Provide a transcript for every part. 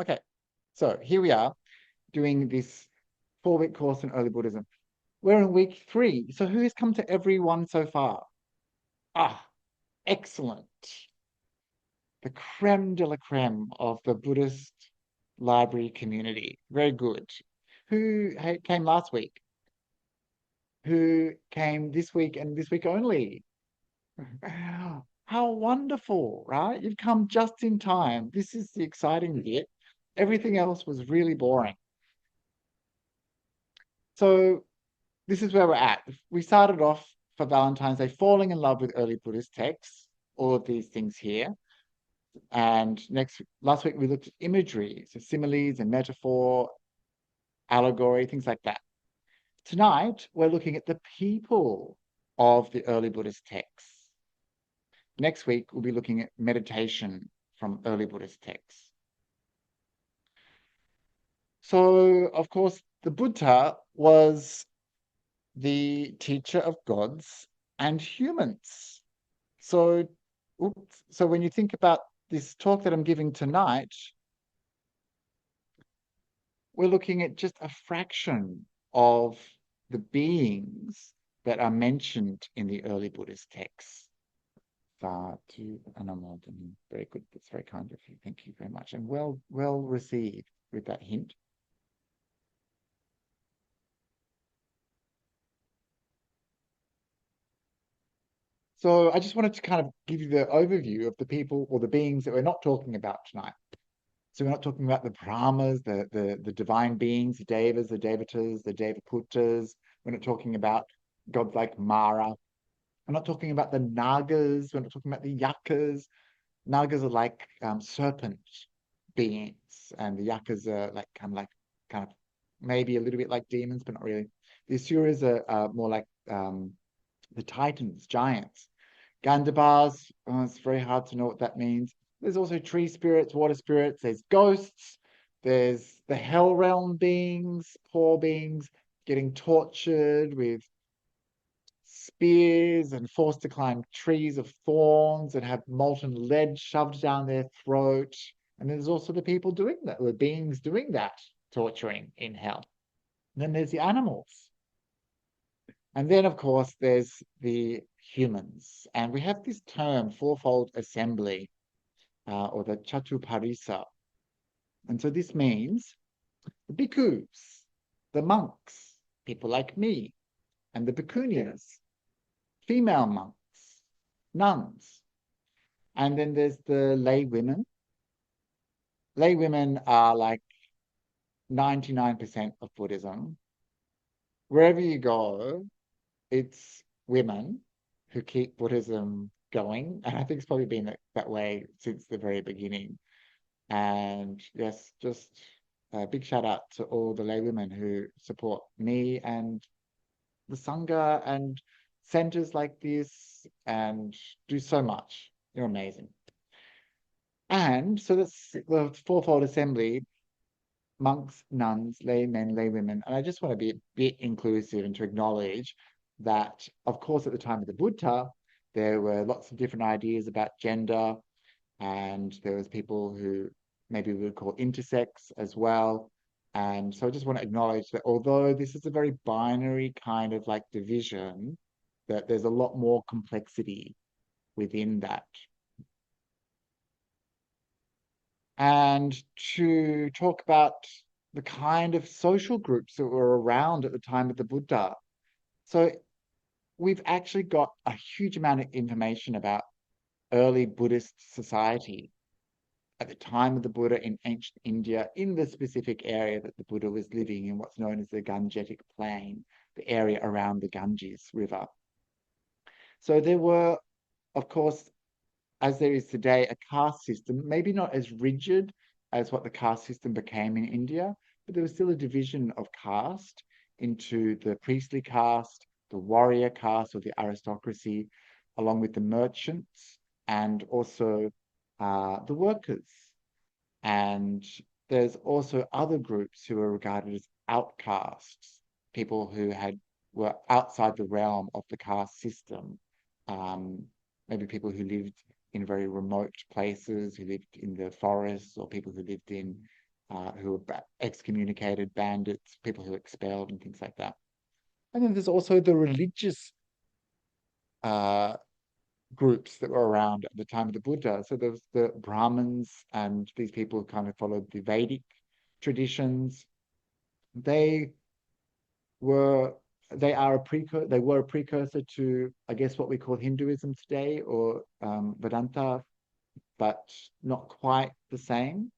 Okay, so here we are doing this 4-week course in early Buddhism. We're in week 3. So who has come to every one so far? Ah, excellent. The creme de la creme of the Buddhist library community. Very good. Who came last week? Who came this week and this week only? How wonderful, right? You've come just in time. This is the exciting bit. Everything else was really boring. So this is where we're at. We started off for Valentine's Day falling in love with early Buddhist texts, all of these things here. And last week we looked at imagery, so similes and metaphor, allegory, things like that. Tonight we're looking at the people of the early Buddhist texts. Next week we'll be looking at meditation from early Buddhist texts. So, of course, the Buddha was the teacher of gods and humans. So, so when you think about this talk that I'm giving tonight, we're looking at just a fraction of the beings that are mentioned in the early Buddhist texts. Very good. That's very kind of you. Thank you very much. And well received with that hint. So I just wanted to kind of give you the overview of the people or the beings that we're not talking about tonight. So we're not talking about the Brahmas, the divine beings, the Devas, the Devatas, the Devaputtas. We're not talking about gods like Mara. We're not talking about the Nagas. We're not talking about the Yakas. Nagas are like serpent beings, and the Yakas are like kind of maybe a little bit like demons, but not really. The Asuras are more like the Titans, giants. Gandhabars, it's very hard to know what that means. There's also tree spirits, water spirits, there's ghosts, there's the hell realm beings, poor beings getting tortured with spears and forced to climb trees of thorns and have molten lead shoved down their throat. And there's also the people doing that, the beings doing that torturing in hell. And then there's the animals. And then, of course, there's the humans. And we have this term, fourfold assembly, or the Chatuparisa. And so this means the bhikkhus, the monks, people like me, and the bhikkhunis, female monks, nuns. And then there's the lay women. Lay women are like 99% of Buddhism. Wherever you go, it's women who keep Buddhism going. And I think it's probably been that way since the very beginning. And yes, just a big shout out to all the lay women who support me and the Sangha and centers like this and do so much. You're amazing. And so that's the fourfold assembly: monks, nuns, laymen, laywomen. And I just want to be a bit inclusive and to acknowledge that, of course, at the time of the Buddha, there were lots of different ideas about gender, and there was people who maybe we would call intersex as well. And so I just want to acknowledge that although this is a very binary kind of like division, that there's a lot more complexity within that. And to talk about the kind of social groups that were around at the time of the Buddha. So we've actually got a huge amount of information about early Buddhist society at the time of the Buddha in ancient India, in the specific area that the Buddha was living in, what's known as the Gangetic Plain, the area around the Ganges River. So there were, of course, as there is today, a caste system, maybe not as rigid as what the caste system became in India, but there was still a division of caste into the priestly caste, the warrior caste, or the aristocracy, along with the merchants and also the workers. And there's also other groups who are regarded as outcasts, people who were outside the realm of the caste system. Maybe people who lived in very remote places, who lived in the forests, or people who lived in who were excommunicated, bandits, people who were expelled, and things like that. And then there's also the religious uh, groups that were around at the time of the Buddha. So there was the Brahmins, and these people who kind of followed the Vedic traditions. They were they were a precursor to, I guess, what we call Hinduism today, or Vedanta, but not quite the same.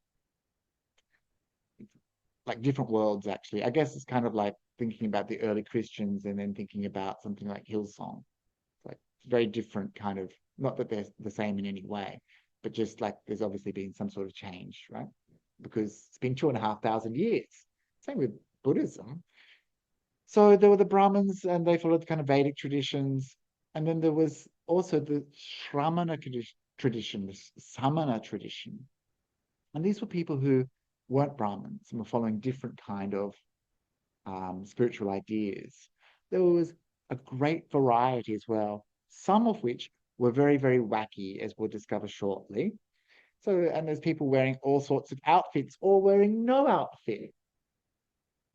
Like different worlds, actually. I guess it's kind of like thinking about the early Christians and then thinking about something like Hillsong. It's like very different kind of, not that they're the same in any way, but just like there's obviously been some sort of change, right? Because it's been 2,500 years. Same with Buddhism. So there were the Brahmins, and they followed the kind of Vedic traditions. And then there was also the Shramana tradition, the Samana tradition. And these were people who weren't Brahmins and were following different kind of spiritual ideas. There was a great variety as well, some of which were very, very wacky, as we'll discover shortly. So, and there's people wearing all sorts of outfits or wearing no outfit,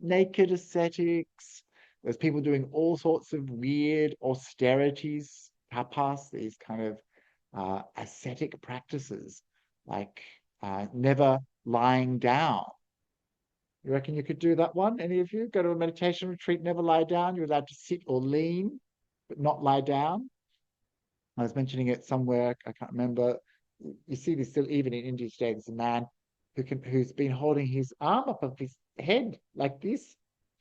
naked ascetics. There's people doing all sorts of weird austerities, tapas, these kind of ascetic practices, like never lying down. You reckon you could do that one? Any of you go to a meditation retreat, never lie down? You're allowed to sit or lean, but not lie down. I was mentioning it somewhere, I can't remember. You see this still even in India today. There's a man who's been holding his arm up of his head like this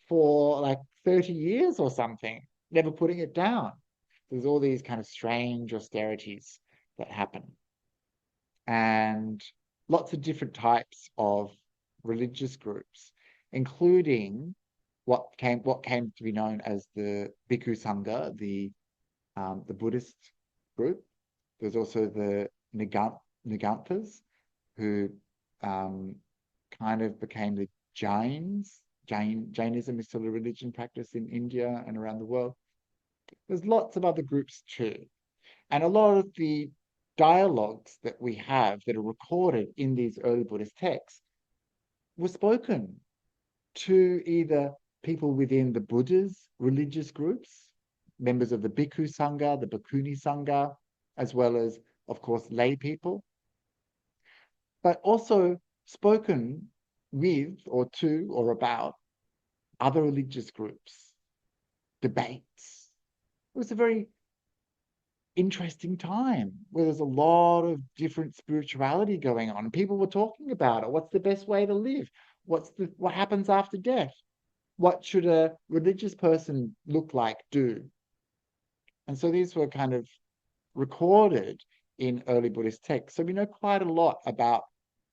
for like 30 years or something, never putting it down. There's all these kind of strange austerities that happen. And lots of different types of religious groups, including what came to be known as the Bhikkhu Sangha, the Buddhist group. There's also the Niganthas, who kind of became the Jains. Jainism is still a religion practice in India and around the world. There's lots of other groups too. And a lot of the dialogues that we have that are recorded in these early Buddhist texts were spoken to either people within the Buddha's religious groups, members of the Bhikkhu Sangha, the Bhikkhuni Sangha, as well as, of course, lay people, but also spoken with or to or about other religious groups, debates. It was a very interesting time where there's a lot of different spirituality going on. People were talking about it. What's the best way to live? What happens after death? What should a religious person look like, do? And so these were kind of recorded in early Buddhist texts. So we know quite a lot about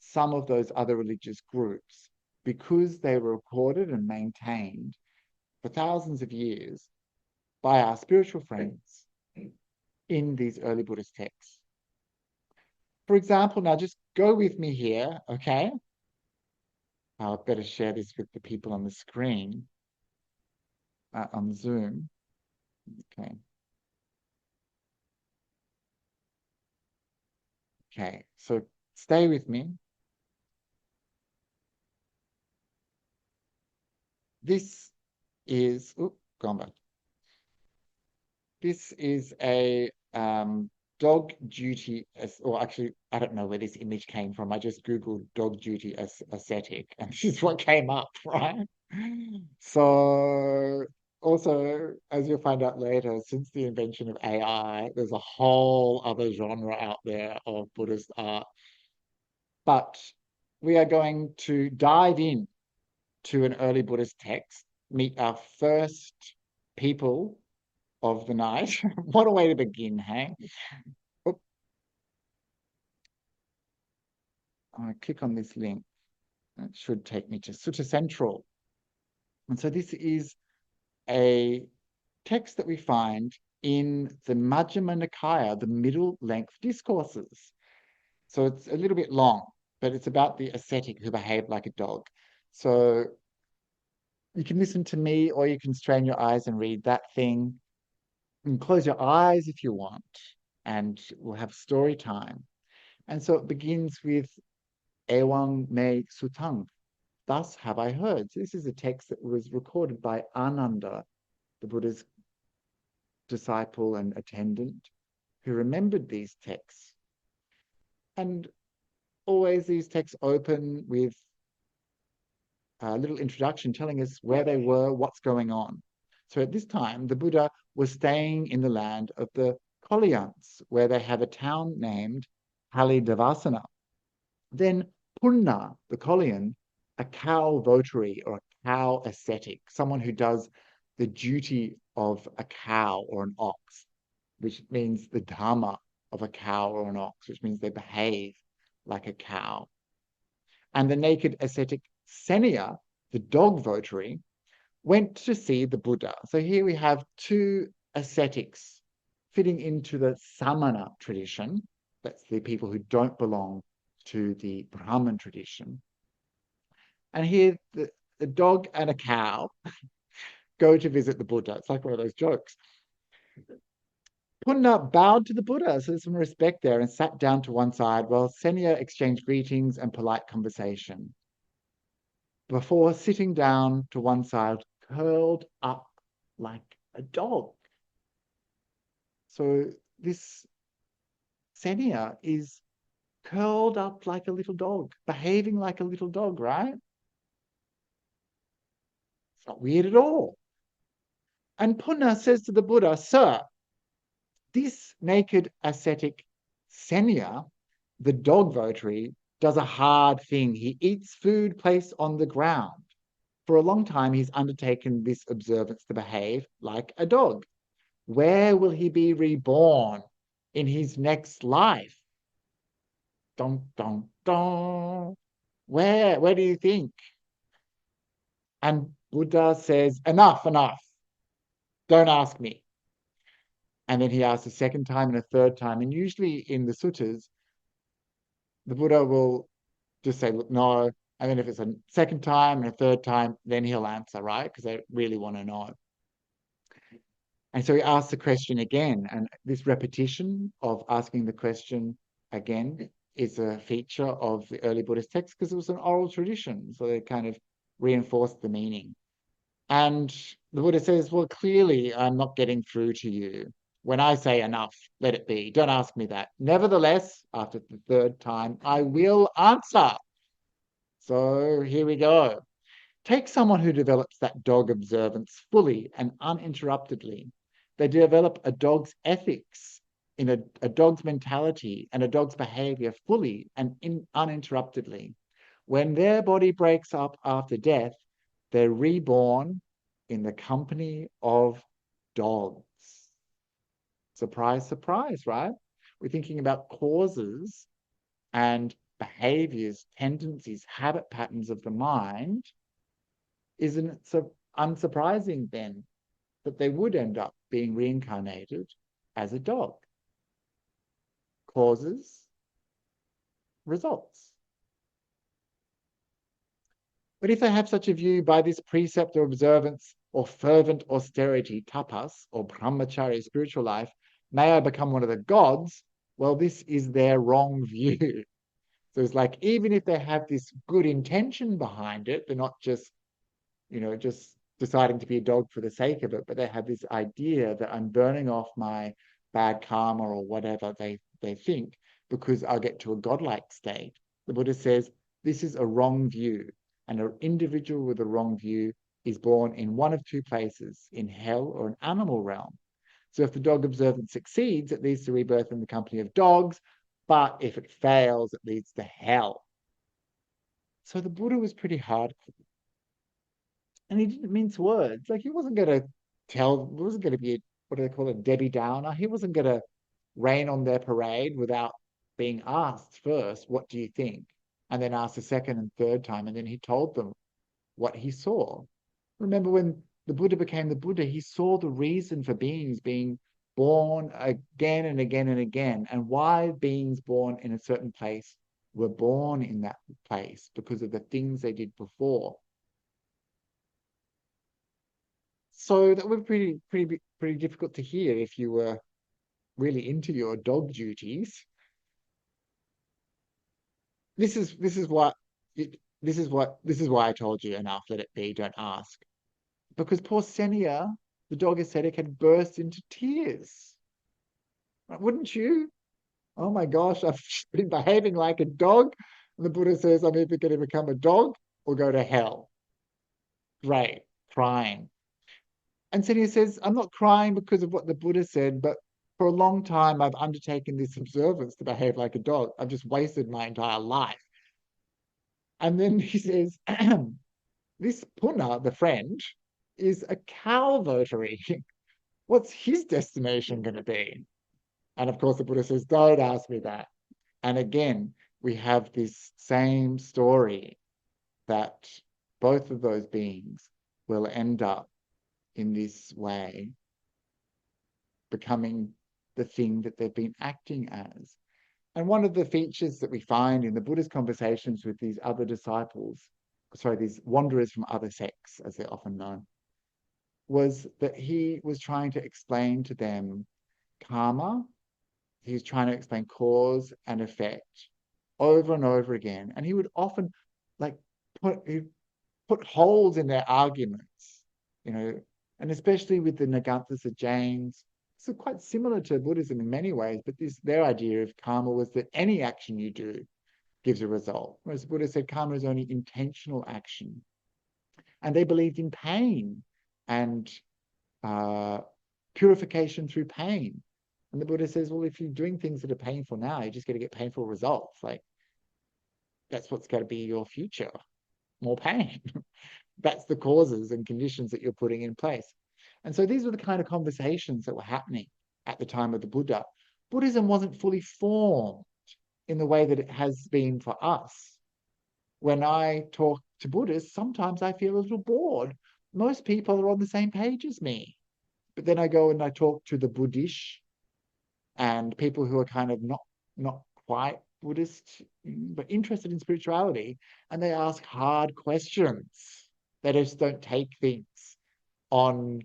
some of those other religious groups because they were recorded and maintained for thousands of years by our spiritual friends in these early Buddhist texts. For example, now just go with me here, okay? I'll better share this with the people on the screen, on Zoom. Okay. Okay, so stay with me. This is, gone back. This is a dog duty, or actually, I don't know where this image came from. I just Googled dog duty as aesthetic, and this is what came up, right? So also, as you'll find out later, since the invention of AI, there's a whole other genre out there of Buddhist art. But we are going to dive in to an early Buddhist text, meet our first people of the night. What a way to begin, hey? Oop. I'm going to click on this link. It should take me to Sutta Central. And so this is a text that we find in the Majjhima Nikaya, the middle length discourses. So it's a little bit long, but it's about the ascetic who behaved like a dog. So you can listen to me, or you can strain your eyes and read that thing. And close your eyes if you want, and we'll have story time. And so it begins with Ewang Me Sutang. thus have I heard. So this is a text that was recorded by Ananda, the Buddha's disciple and attendant, who remembered these texts. And always these texts open with a little introduction telling us where they were, what's going on. So at this time, the Buddha was staying in the land of the Kolyans, where they have a town named Halidavasana. Then Punna, the Kolyan, a cow votary or a cow ascetic, someone who does the duty of a cow or an ox, which means the dharma of a cow or an ox, which means they behave like a cow. And the naked ascetic Senia, the dog votary, went to see the Buddha. So here we have two ascetics fitting into the Samana tradition. That's the people who don't belong to the Brahman tradition. And here the dog and a cow go to visit the Buddha. It's like one of those jokes. Punna bowed to the Buddha, so there's some respect there, and sat down to one side while Senia exchanged greetings and polite conversation. Before sitting down to one side, curled up like a dog. So this Senia is curled up like a little dog, behaving like a little dog, right? It's not weird at all. And Punna says to the Buddha, Sir, this naked ascetic Senia, the dog votary, does a hard thing. He eats food placed on the ground. For a long time, he's undertaken this observance to behave like a dog. Where will he be reborn in his next life? Dun, dun, dun. Where do you think? And Buddha says, enough, enough. Don't ask me. And then he asks a second time and a third time. And usually in the suttas, the Buddha will just say, look, no. And then if it's a second time and a third time, then he'll answer, right? Because they really want to know. And so he asks the question again. And this repetition of asking the question again is a feature of the early Buddhist texts because it was an oral tradition. So they kind of reinforced the meaning. And the Buddha says, well, clearly I'm not getting through to you. When I say enough, let it be. Don't ask me that. Nevertheless, after the third time, I will answer. So here we go. Take someone who develops that dog observance fully and uninterruptedly. They develop a dog's ethics in a dog's mentality and a dog's behavior fully and uninterruptedly. When their body breaks up after death, they're reborn in the company of dogs. Surprise, surprise, right? We're thinking about causes and behaviors, tendencies, habit patterns of the mind. Isn't it so unsurprising then that they would end up being reincarnated as a dog? Causes, results. But if they have such a view by this precept or observance or fervent austerity, tapas, or brahmacharya, spiritual life, may I become one of the gods, well, this is their wrong view. So it's like, even if they have this good intention behind it, they're not just, just deciding to be a dog for the sake of it, but they have this idea that I'm burning off my bad karma or whatever they think because I'll get to a godlike state. The Buddha says this is a wrong view, and an individual with a wrong view is born in one of two places, in hell or an animal realm. So if the dog observance succeeds, it leads to rebirth in the company of dogs, but if it fails, it leads to hell. So the Buddha was pretty hardcore. And he didn't mince words. Like he wasn't going to be, what do they call it, Debbie Downer. He wasn't going to rain on their parade without being asked first, what do you think? And then asked a second and third time. And then he told them what he saw. Remember when the Buddha became the Buddha, he saw the reason for beings being born again and again and again, and why beings born in a certain place were born in that place because of the things they did before. So that would be pretty difficult to hear if you were really into your dog duties. This is what this is why I told you enough, let it be, don't ask. Because poor Senia, the dog ascetic, had burst into tears. Wouldn't you? Oh my gosh, I've been behaving like a dog. And the Buddha says I'm either going to become a dog or go to hell. Great, crying. And Senia says, I'm not crying because of what the Buddha said, but for a long time I've undertaken this observance to behave like a dog. I've just wasted my entire life. And then he says, this Puna, the friend, is a cow votary. What's his destination going to be? And of course, the Buddha says, don't ask me that. And again, we have this same story that both of those beings will end up in this way, becoming the thing that they've been acting as. And one of the features that we find in the Buddha's conversations with these other disciples, sorry, these wanderers from other sects, as they're often known, was that he was trying to explain to them karma. He was trying to explain cause and effect over and over again. And he would often like put holes in their arguments, you know, and especially with the Naganthasa Jains. So quite similar to Buddhism in many ways, but their idea of karma was that any action you do gives a result. Whereas the Buddha said karma is only intentional action. And they believed in pain and purification through pain. And the Buddha says, well, if you're doing things that are painful now, you're just going to get painful results. Like, that's what's going to be your future, more pain. That's the causes and conditions that you're putting in place. And so these were the kind of conversations that were happening at the time of the Buddha. Buddhism wasn't fully formed in the way that it has been for us. When I talk to Buddhists, sometimes I feel a little bored. Most people are on the same page as me. But then I go and I talk to the Buddhish and people who are kind of not quite Buddhist, but interested in spirituality, and they ask hard questions. They just don't take things on,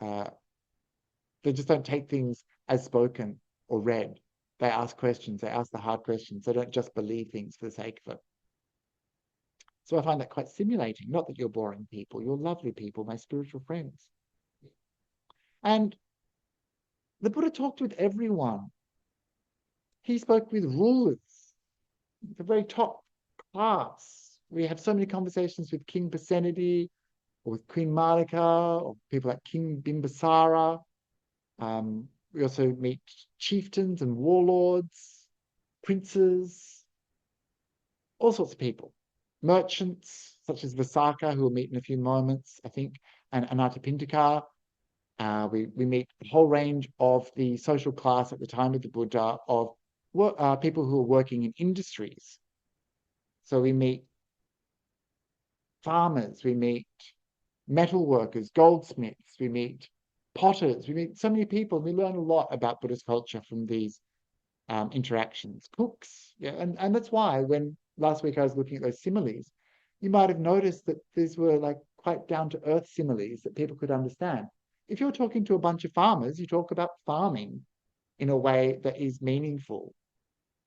they just don't take things as spoken or read. They ask questions, they ask the hard questions. They don't just believe things for the sake of it. So I find that quite stimulating. Not that you're boring people, you're lovely people, my spiritual friends. And the Buddha talked with everyone. He spoke with rulers, the very top class. We have so many conversations with King Pasenadi, or with Queen Malika, or people like King Bimbisara. We also meet chieftains and warlords, princes, all sorts of people. Merchants, such as Visakha, who we'll meet in a few moments, I think, and Anathapindika. We meet a whole range of the social class at the time of the Buddha of people who are working in industries. So we meet farmers, we meet metal workers, goldsmiths, we meet potters, we meet so many people. We learn a lot about Buddhist culture from these interactions. Cooks, yeah, and that's why when last week I was looking at those similes, you might have noticed that these were like quite down to earth similes that people could understand. If you're talking to a bunch of farmers, you talk about farming in a way that is meaningful.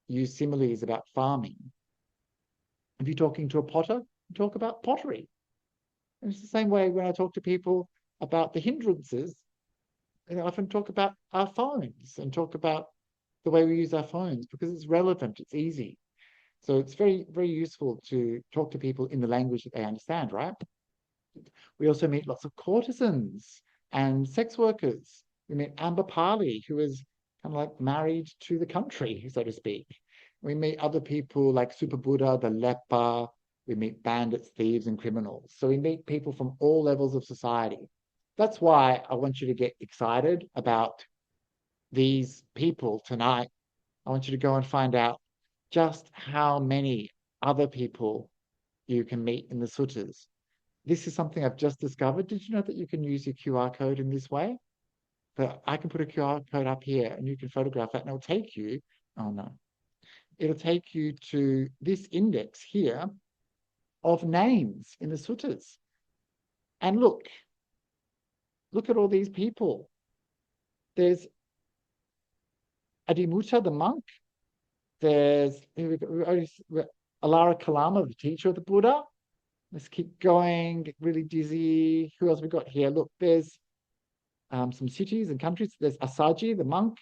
Use similes about farming. If you're talking to a potter, you talk about pottery. And it's the same way when I talk to people about the hindrances, I often talk about our phones and talk about the way we use our phones because it's relevant, it's easy. So it's very, very useful to talk to people in the language that they understand, right? We also meet lots of courtesans and sex workers. We meet Amber Pali, who is kind of like married to the country, so to speak. We meet other people like Super Buddha, the leper. We meet bandits, thieves, and criminals. So we meet people from all levels of society. That's why I want you to get excited about these people tonight. I want you to go and find out just how many other people you can meet in the suttas. This is something I've just discovered. Did you know that you can use your QR code in this way? That I can put a QR code up here and you can photograph that and it'll take you, oh no, it'll take you to this index here of names in the suttas. And look at all these people. There's Adimutta, the monk. There's Alara Kalama, the teacher of the Buddha. Let's keep going, get really dizzy. Who else we got here? Look, there's some cities and countries. There's Asaji, the monk.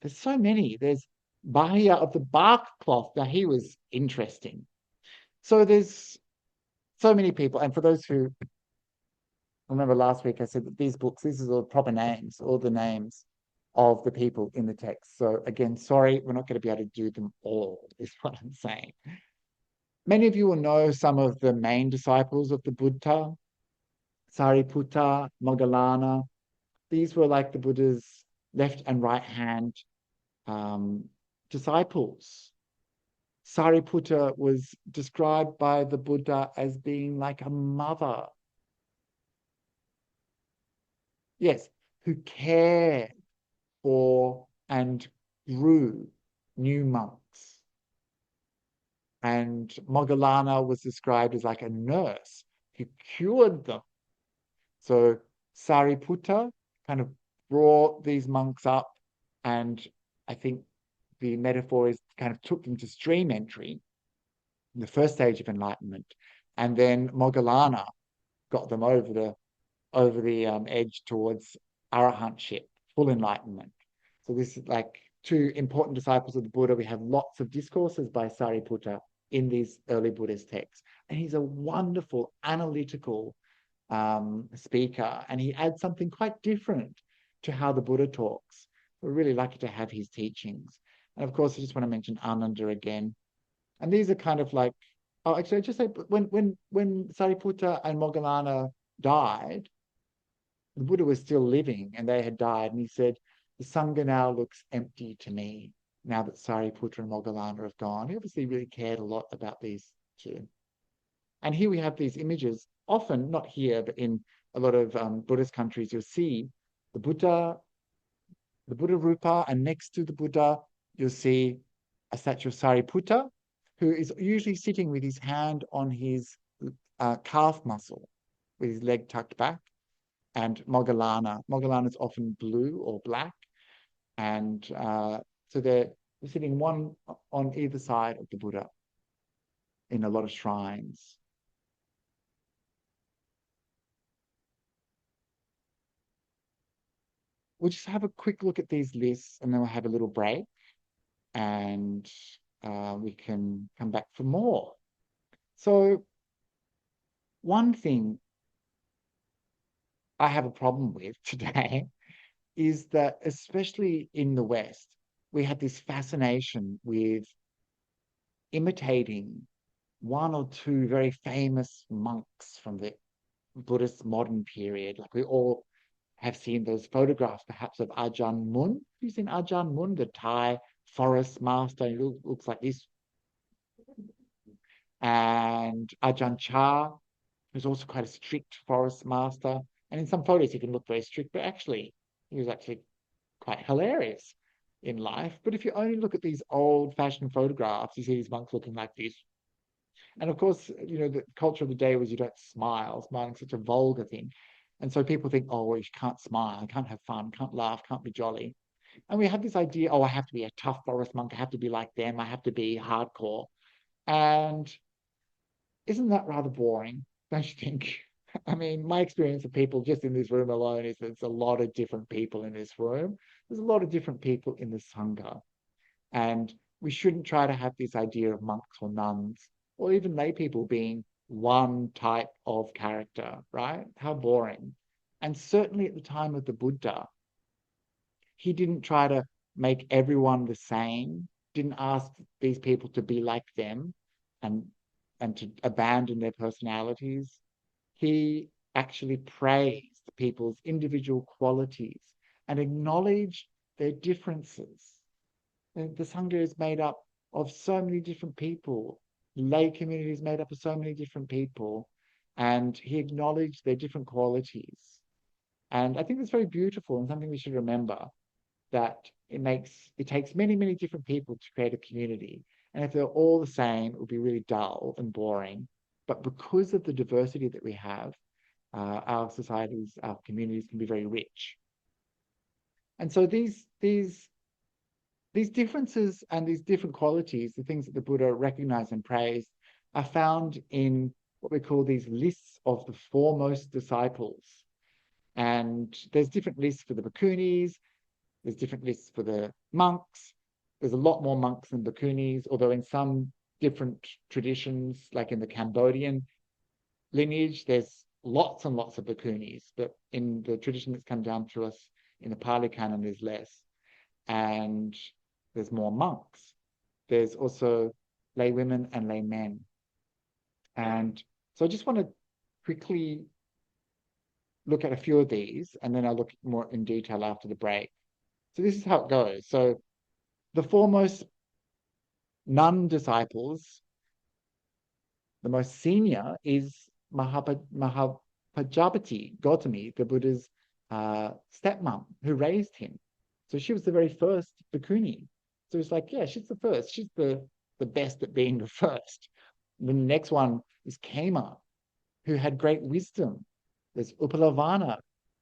There's so many. There's Bahia of the bark cloth. Now, he was interesting. So there's so many people. And for those who remember last week, I said that these books, these are all proper names, all the names of the people in the text. So again, sorry, we're not going to be able to do them all, is what I'm saying. Many of you will know some of the main disciples of the Buddha, Sariputta, Moggallana. These were like the Buddha's left and right hand disciples. Sariputta was described by the Buddha as being like a mother. Yes, who cared for and grew new monks. And Moggallana was described as like a nurse who cured them. So Sariputta kind of brought these monks up, and I think the metaphor is kind of took them to stream entry, the first stage of enlightenment, and then Moggallana got them over the edge towards arahantship, full enlightenment. So this is like two important disciples of the Buddha. We have lots of discourses by Sariputta in these early Buddhist texts, and he's a wonderful analytical speaker, and he adds something quite different to how the Buddha talks. We're really lucky to have his teachings. And of course, I just want to mention Ananda again. And these are kind of like, oh, actually, I just say when Sariputta and Moggallana died, the Buddha was still living and they had died. And he said, the Sangha now looks empty to me now that Sariputta and Moggallana have gone. He obviously really cared a lot about these two. And here we have these images, often not here, but in a lot of Buddhist countries, you'll see the Buddha Rupa, and next to the Buddha, you'll see a statue of Sariputta, who is usually sitting with his hand on his calf muscle, with his leg tucked back, and Moggallana. Moggallana is often blue or black, and so they're sitting one on either side of the Buddha in a lot of shrines. We'll just have a quick look at these lists and then we'll have a little break and we can come back for more. So one thing I have a problem with today is that, especially in the West, we have this fascination with imitating one or two very famous monks from the Buddhist modern period. Like we all have seen those photographs, perhaps, of Ajahn Mun. Have you seen Ajahn Mun, the Thai forest master? He looks like this. And Ajahn Chah, who's also quite a strict forest master. And in some photos, he can look very strict, but actually, he was actually quite hilarious in life. But if you only look at these old-fashioned photographs, you see these monks looking like this. And of course, you know, the culture of the day was you don't smile. Smiling's such a vulgar thing. And so people think, oh, well, you can't smile, can't have fun, can't laugh, can't be jolly. And we have this idea, oh, I have to be a tough forest monk. I have to be like them. I have to be hardcore. And isn't that rather boring, don't you think? I mean, my experience of people just in this room alone is there's a lot of different people in this room. There's a lot of different people in the Sangha. And we shouldn't try to have this idea of monks or nuns or even lay people being one type of character, right? How boring. And certainly at the time of the Buddha, he didn't try to make everyone the same, didn't ask these people to be like them and to abandon their personalities. He actually praised people's individual qualities and acknowledged their differences. The Sangha is made up of so many different people. Lay community is made up of so many different people. And he acknowledged their different qualities. And I think that's very beautiful and something we should remember, that it takes many, many different people to create a community. And if they're all the same, it would be really dull and boring. But because of the diversity that we have, our societies, our communities can be very rich. And so these these differences and these different qualities, the things that the Buddha recognized and praised, are found in what we call these lists of the foremost disciples. And there's different lists for the bhikkhunis, there's different lists for the monks. There's a lot more monks than bhikkhunis, although in some different traditions, like in the Cambodian lineage, there's lots and lots of bhikkhunis, but in the tradition that's come down to us in the Pali Canon, there's less. And there's more monks. There's also lay women and lay men. And so I just want to quickly look at a few of these, and then I'll look more in detail after the break. So this is how it goes. So the foremost nun disciples, the most senior is Mahapajapati Gautami, the Buddha's stepmom, who raised him. So she was the very first bhikkhuni. So it's like, yeah, she's the first. She's the best at being the first. And then the next one is Kema, who had great wisdom. There's Upalavana.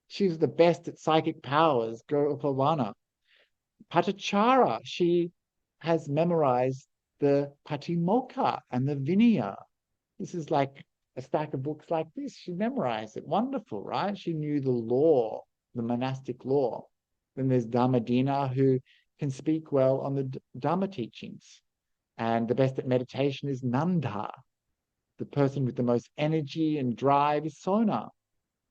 She was the best at psychic powers. Go Upalavana. Patachara, she has memorized the Patimokkha and the Vinaya. This is like a stack of books like this. She memorized it. Wonderful, right? She knew the law, the monastic law. Then there's Dhammadina, who can speak well on the Dhamma teachings. And the best at meditation is Nanda. The person with the most energy and drive is Sona.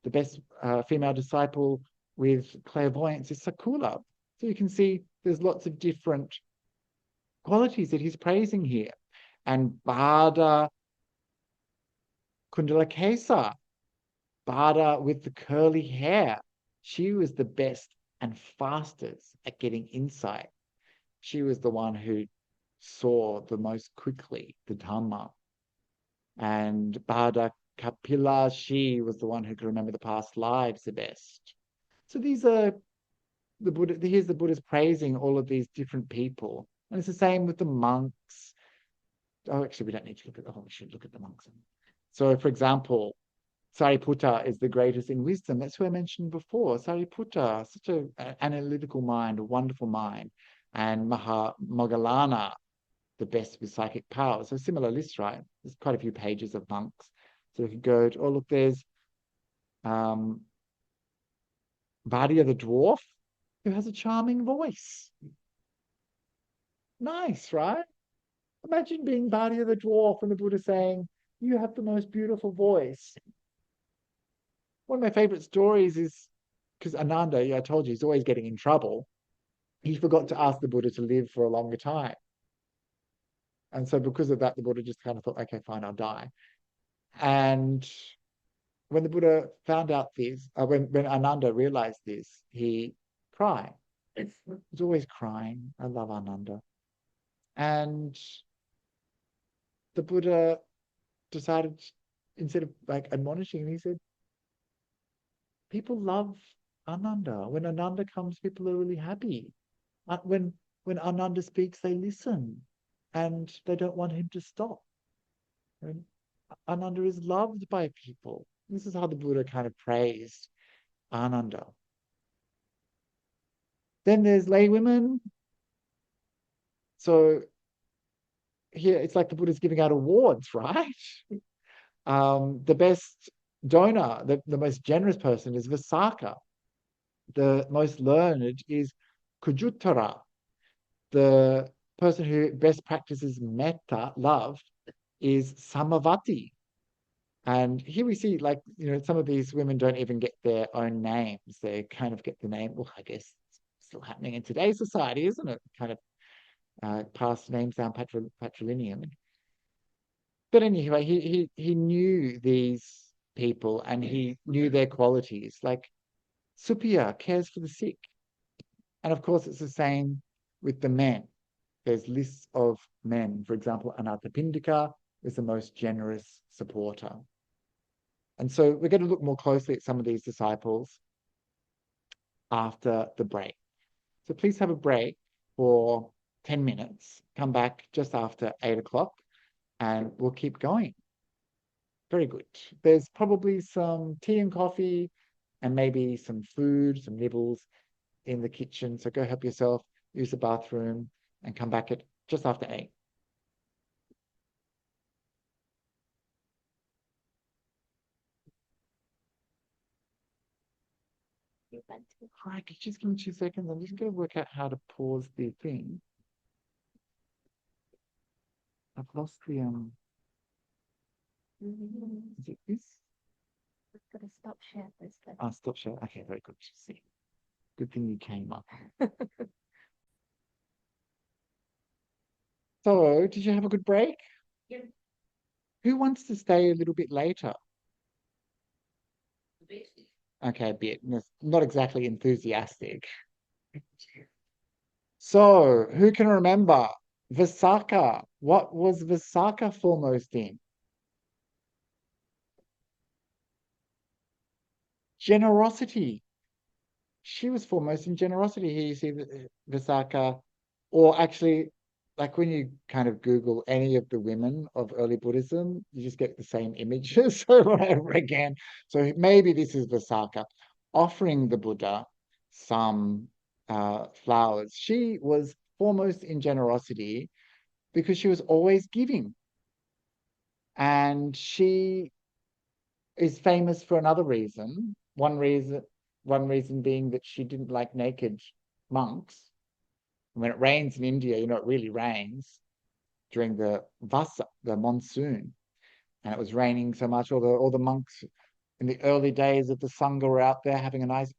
The best female disciple with clairvoyance is Sakula. So you can see there's lots of different qualities that he's praising here. And Bhada Kundalakesa, Bhada with the curly hair, she was the best and fastest at getting insight. She was the one who saw the most quickly the Dhamma. And Bhada Kapila, she was the one who could remember the past lives the best. So these are the Buddha, here's the Buddha's praising all of these different people. And it's the same with the monks. Oh, actually, we don't need to look at the whole, we should look at the monks. So, for example, Sariputta is the greatest in wisdom. That's who I mentioned before. Sariputta, such an analytical mind, a wonderful mind. And Moggallana, the best with psychic powers. So similar list, right? There's quite a few pages of monks. So we could go to, oh, look, there's Vadia the dwarf, who has a charming voice. Nice, right? Imagine being Vadia the dwarf and the Buddha saying, you have the most beautiful voice. One of my favorite stories is because Ananda, yeah, I told you, he's always getting in trouble. He forgot to ask the Buddha to live for a longer time. And so because of that, the Buddha just kind of thought, okay, fine, I'll die. And when the Buddha found out this, when Ananda realized this, he cried. He's always crying. I love Ananda. And the Buddha decided, instead of like admonishing him, he said, people love Ananda. When Ananda comes, people are really happy. When Ananda speaks, they listen, and they don't want him to stop. And Ananda is loved by people. This is how the Buddha kind of praised Ananda. Then there's lay women. So here it's like the Buddha's giving out awards, right? The best donor, the most generous person is Visakha. The most learned is Kujuttara. The person who best practices metta, love, is Samavati. And here we see, like, some of these women don't even get their own names. They kind of get the name. Well, I guess it's still happening in today's society, isn't it? Kind of pass names down patrilineal. But anyway, he knew these people and he knew their qualities. Like Suppiya cares for the sick. And of course, it's the same with the men. There's lists of men. For example, Anathapindika is the most generous supporter. And so we're going to look more closely at some of these disciples after the break. So please have a break for 10 minutes. Come back just after 8 o'clock and we'll keep going. Very good. There's probably some tea and coffee and maybe some food, some nibbles in the kitchen. So go help yourself. use the bathroom, and come back at just after 8. Right, just give me 2 seconds. I'm just going to work out how to pause the thing. I've lost the Is it this? I've got to stop share this. Oh, stop share. Okay, very good. See, good thing you came up. So, did you have a good break? Yeah. Who wants to stay a little bit later? Okay, a bit. Not exactly enthusiastic. So, who can remember Visakha? What was Visakha foremost in? Generosity. She was foremost in generosity. Here you see Visakha, or actually, like when you kind of Google any of the women of early Buddhism, you just get the same images over and over again. So maybe this is Visakha offering the Buddha some flowers. She was foremost in generosity because she was always giving. And she is famous for another reason. One reason being that she didn't like naked monks. When it rains in India, it really rains during the vasa, the monsoon, and it was raining so much. All the monks in the early days of the Sangha were out there having a nice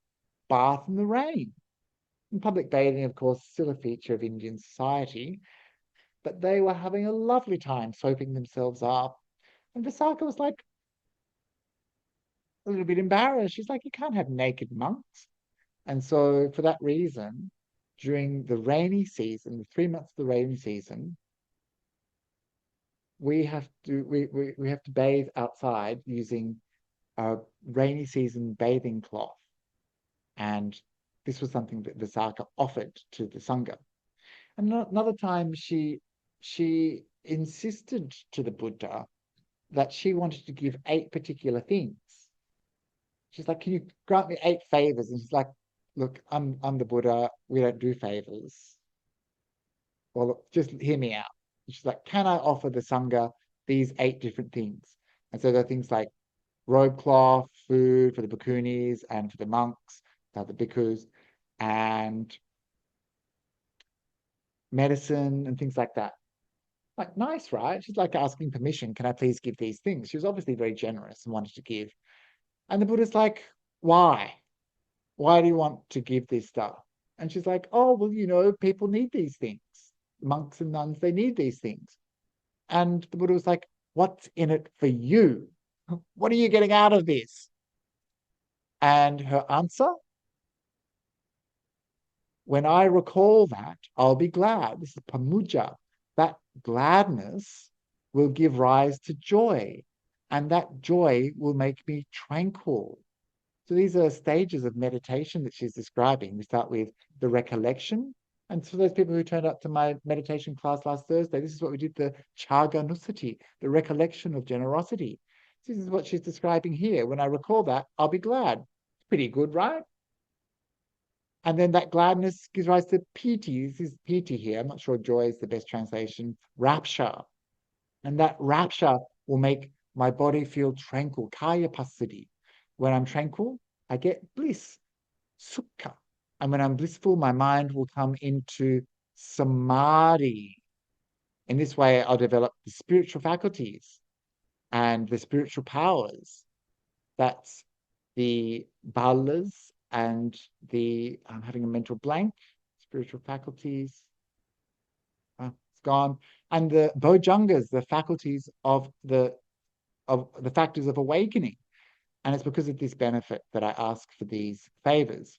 bath in the rain. And public bathing, of course, is still a feature of Indian society, but they were having a lovely time soaping themselves up. And Visakha was like a little bit embarrassed. She's like, you can't have naked monks. And so for that reason, during the rainy season, the 3 months of the rainy season, we have to bathe outside using a rainy season bathing cloth. And this was something that Visakha offered to the Sangha. And another time she insisted to the Buddha that she wanted to give 8 particular things. She's like, can you grant me 8 favors? And he's like, look, I'm the Buddha. We don't do favors. Well, look, just hear me out. And she's like, can I offer the Sangha these 8 different things? And so there are things like robe cloth, food for the bhikkhunis and for the monks, the bhikkhus, and medicine and things like that. Like, nice, right? She's like asking permission. Can I please give these things? She was obviously very generous and wanted to give. And the Buddha's like, why? Why do you want to give this stuff? And she's like, oh, well, people need these things. Monks and nuns, they need these things. And the Buddha was like, what's in it for you? What are you getting out of this? And her answer, when I recall that, I'll be glad. This is pamuja. That gladness will give rise to joy. And that joy will make me tranquil. So these are stages of meditation that she's describing. We start with the recollection. And for those people who turned up to my meditation class last Thursday, this is what we did, the chaganusati, the recollection of generosity. This is what she's describing here. When I recall that, I'll be glad. Pretty good, right? And then that gladness gives rise to piti. This is piti here. I'm not sure joy is the best translation. Rapture. And that rapture will make my body feel tranquil. Kaya passaddhi. When I'm tranquil, I get bliss. Sukha. And when I'm blissful, my mind will come into samadhi. In this way, I'll develop the spiritual faculties and the spiritual powers. That's the balas and I'm having a mental blank, spiritual faculties. It's gone. And the bojjhangas, the faculties of the factors of awakening. And it's because of this benefit that I ask for these favors.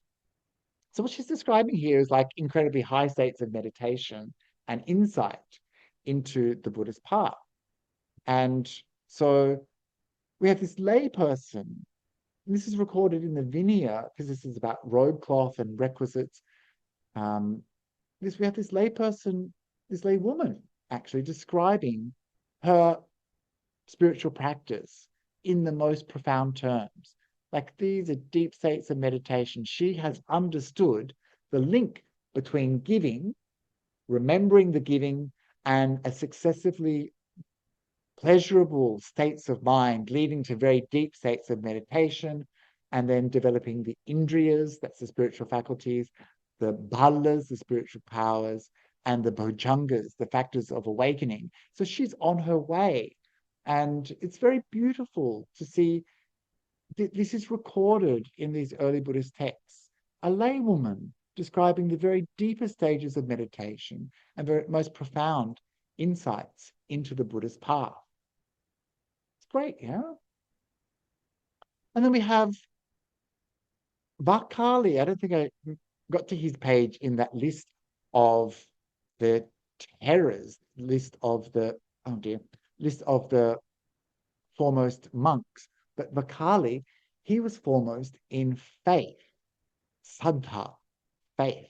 So what she's describing here is like incredibly high states of meditation and insight into the Buddhist path. And so we have this lay person. This is recorded in the Vinaya because this is about robe cloth and requisites. We have this lay person, this lay woman, actually describing her spiritual practice in the most profound terms. Like, these are deep states of meditation. She has understood the link between giving remembering the giving and a successively pleasurable states of mind, leading to very deep states of meditation, and then developing the indriyas, that's the spiritual faculties, the bhalas, the spiritual powers, and the bhojangas, the factors of awakening. So she's on her way. And it's very beautiful to see this is recorded in these early Buddhist texts. A laywoman describing the very deepest stages of meditation and the most profound insights into the Buddhist path. It's great, yeah? And then we have Vakali. I don't think I got to his page in that list of the terrors, oh dear, list of the foremost monks. But Vakali, he was foremost in faith, saddha, faith.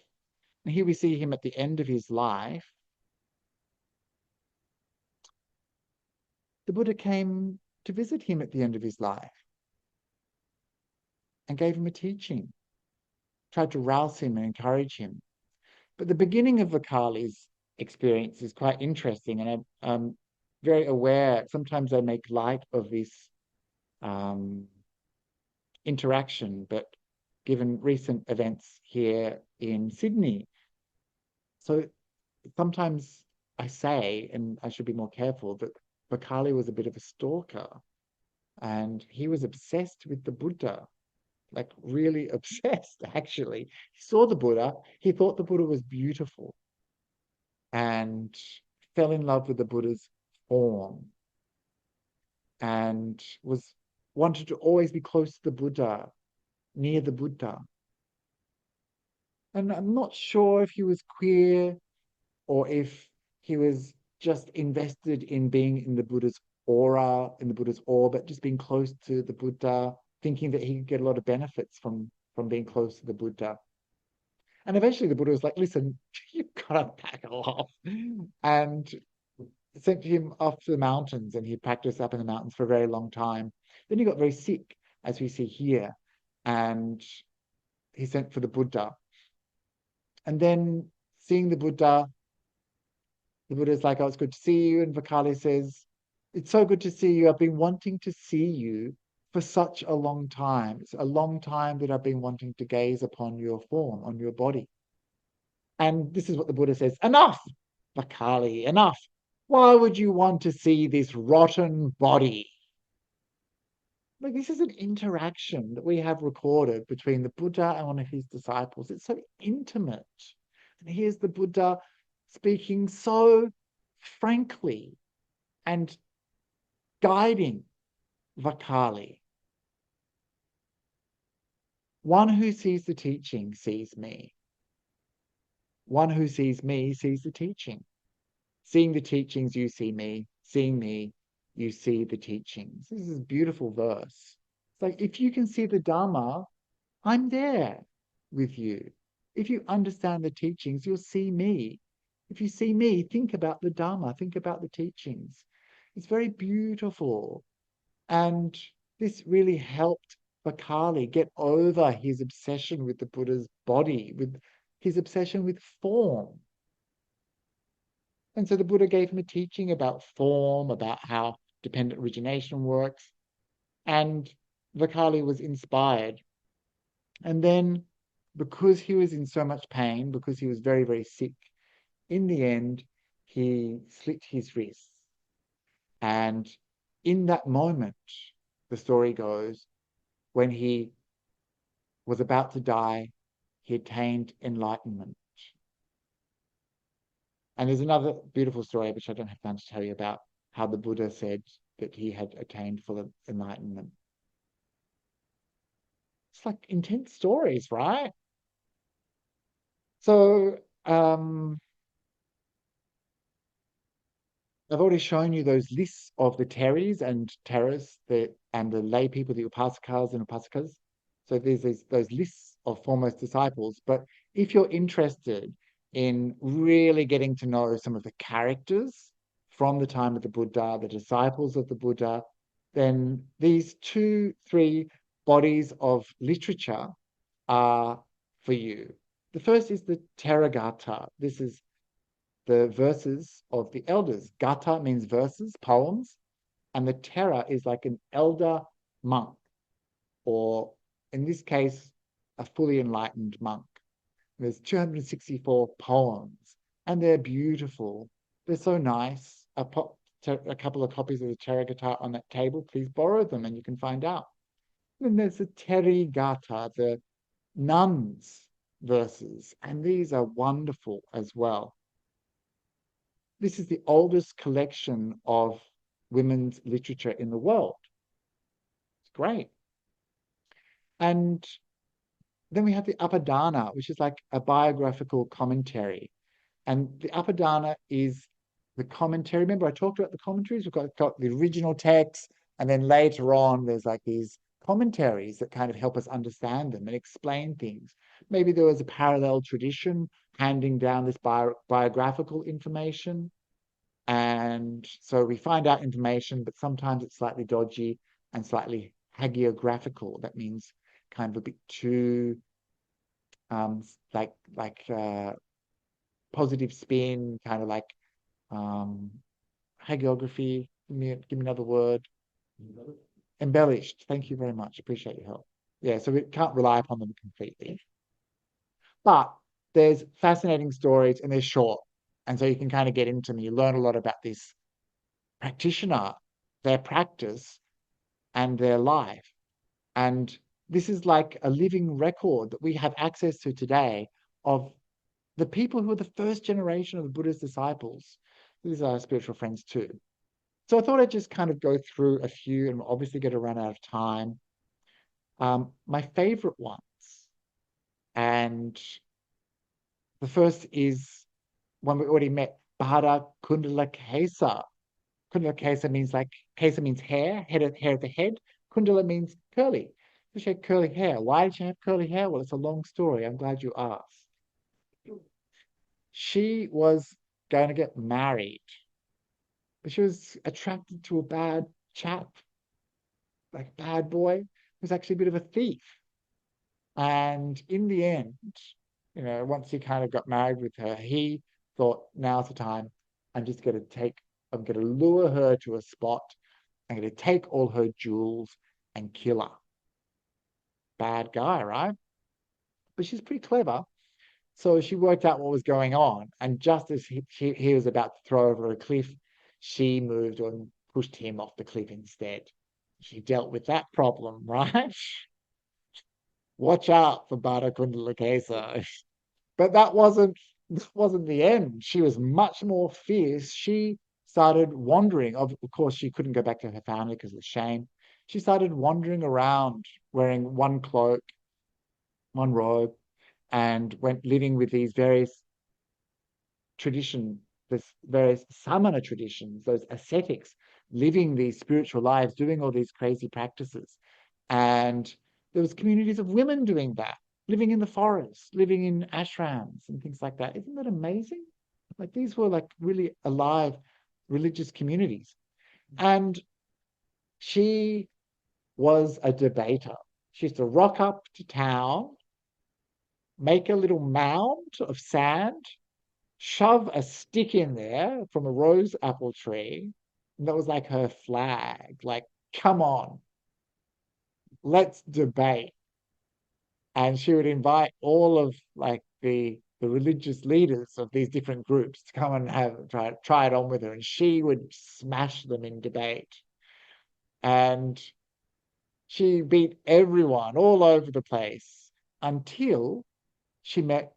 And here we see him at the end of his life. The Buddha came to visit him at the end of his life and gave him a teaching, tried to rouse him and encourage him. But the beginning of Vakali's experience is quite interesting, and I'm very aware. Sometimes I make light of this interaction, but given recent events here in Sydney, so sometimes I say, and I should be more careful, that Vakali was a bit of a stalker, and he was obsessed with the Buddha, like really obsessed, actually. He saw the Buddha, he thought the Buddha was beautiful, and fell in love with the Buddha's form, and wanted to always be close to the Buddha, near the Buddha. And I'm not sure if he was queer or if he was just invested in being in the Buddha's aura, in the Buddha's orbit, just being close to the Buddha, thinking that he could get a lot of benefits from being close to the Buddha. And eventually the Buddha was like, listen, you've got to back off. And sent him off to the mountains, and he practiced up in the mountains for a very long time. Then he got very sick, as we see here, and he sent for the Buddha. And then seeing the Buddha's like, oh, it's good to see you. And Vakali says, it's so good to see you. I've been wanting to see you for such a long time. It's a long time that I've been wanting to gaze upon your form, on your body. And this is what the Buddha says, enough, Vakali, enough. Why would you want to see this rotten body? Like, this is an interaction that we have recorded between the Buddha and one of his disciples. It's so intimate. And here's the Buddha speaking so frankly and guiding Vakali. One who sees the teaching sees me. One who sees me sees the teaching. Seeing the teachings, you see me. Seeing me, you see the teachings. This is a beautiful verse. It's like, if you can see the Dharma, I'm there with you. If you understand the teachings, you'll see me. If you see me, think about the Dharma, think about the teachings. It's very beautiful. And this really helped Vakali get over his obsession with the Buddha's body, with his obsession with form. And so the Buddha gave him a teaching about form, about how dependent origination works. And Vakali was inspired. And then, because he was in so much pain, because he was very, very sick, in the end, he slit his wrists. And in that moment, the story goes, when he was about to die, he attained enlightenment. And there's another beautiful story, which I don't have time to tell you about, how the Buddha said that he had attained full enlightenment. It's like intense stories, right? So I've already shown you those lists of the teris and terras and the lay people, the upasakas and upasikas. So there's those lists of foremost disciples. But if you're interested in really getting to know some of the characters from the time of the Buddha, the disciples of the Buddha, then these 2-3 bodies of literature are for you. The first is the Theragatha. This is the verses of the elders. Gatha means verses, poems, and the Terra is like an elder monk, or in this case, a fully enlightened monk. There's 264 poems, and they're beautiful. They're so nice. A couple of copies of the Therigatha on that table. Please borrow them, and you can find out. Then there's the Therigatha, the nuns' verses, and these are wonderful as well. This is the oldest collection of women's literature in the world. It's great. And then we have the Apadana, which is like a biographical commentary. And the Apadana is the commentary. Remember, I talked about the commentaries. We've got the original text, and then later on, there's like these commentaries that kind of help us understand them and explain things. Maybe there was a parallel tradition handing down this biographical information. And so we find out information, but sometimes it's slightly dodgy and slightly hagiographical. That means kind of a bit too like positive spin, kind of like um, hagiography. Give me another word. Embellished. Thank you very much. Appreciate your help. Yeah, so we can't rely upon them completely. But there's fascinating stories and they're short. And so you can kind of get into them. You learn a lot about this practitioner, their practice, and their life. And this is like a living record that we have access to today of the people who are the first generation of the Buddha's disciples. These are spiritual friends too. So I thought I'd just kind of go through a few, and we're obviously going to run out of time. My favorite ones, and the first is one we already met, Bhara Kundala Kesa. Kundala Kesa means like, Kesa means hair, hair at the head. Kundala means curly. So she had curly hair. Why did she have curly hair? Well, it's a long story. I'm glad you asked. She was going to get married, but she was attracted to a bad chap, like a bad boy, who was actually a bit of a thief. And in the end, once he kind of got married with her, he thought, now's the time. I'm going to lure her to a spot. I'm going to take all her jewels and kill her. Bad guy, right? But she's pretty clever. So she worked out what was going on. And just as he was about to throw over a cliff, she moved and pushed him off the cliff instead. She dealt with that problem, right? Watch out for Bada Kundalakesa. But that wasn't the end. She was much more fierce. She started wandering. Of course, she couldn't go back to her family because of shame. She started wandering around wearing one cloak, one robe, and went living with these various traditions, this various samana traditions, those ascetics, living these spiritual lives, doing all these crazy practices. And there was communities of women doing that, living in the forest, living in ashrams and things like that. Isn't that amazing? Like these were like really alive religious communities. And she was a debater. She used to rock up to town, make a little mound of sand, shove a stick in there from a rose apple tree. And that was like her flag. Like, come on, let's debate. And she would invite all of like the religious leaders of these different groups to come and try it on with her. And she would smash them in debate. And she beat everyone all over the place until she met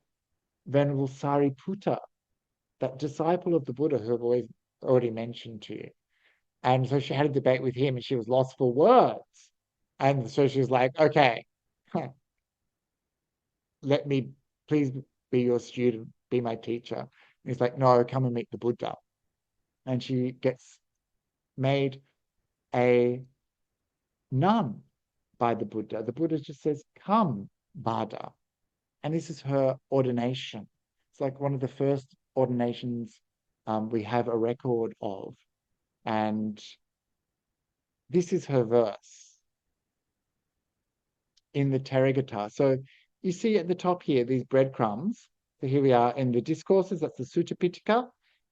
Venerable Sariputta, that disciple of the Buddha who I've already mentioned to you. And so she had a debate with him and she was lost for words. And so she was like, okay, let me please be your student, be my teacher. And he's like, no, come and meet the Buddha. And she gets made a nun by the Buddha. The Buddha just says, come, Bada. And this is her ordination. It's like one of the first ordinations we have a record of. And this is her verse in the Therigatha. So you see at the top here, these breadcrumbs, So here we are in the discourses, that's the Sutta Pitaka.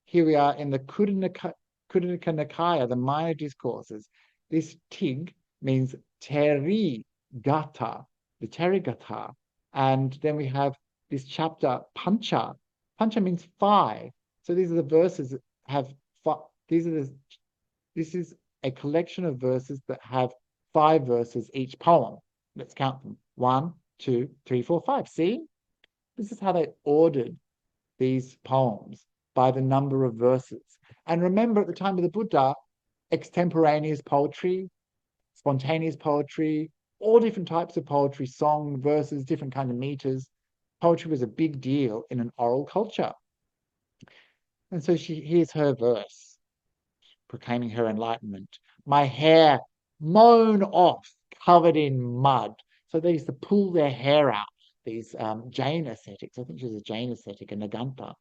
Here we are in the Khuddaka Nikaya, the minor discourses. This tig means teri gata, the Terigata. And then we have this chapter, Pancha. Pancha means five. So these are the verses that have five. This is a collection of verses that have 5 verses each poem. Let's count them. 1, 2, 3, 4, 5. See? This is how they ordered these poems by the number of verses. And remember, at the time of the Buddha, extemporaneous poetry, spontaneous poetry, all different types of poetry, song, verses, different kind of meters. Poetry was a big deal in an oral culture. And so here's her verse, proclaiming her enlightenment. My hair mown off, covered in mud. So they used to pull their hair out, these Jain ascetics. I think she was a Jain ascetic, a Naganta.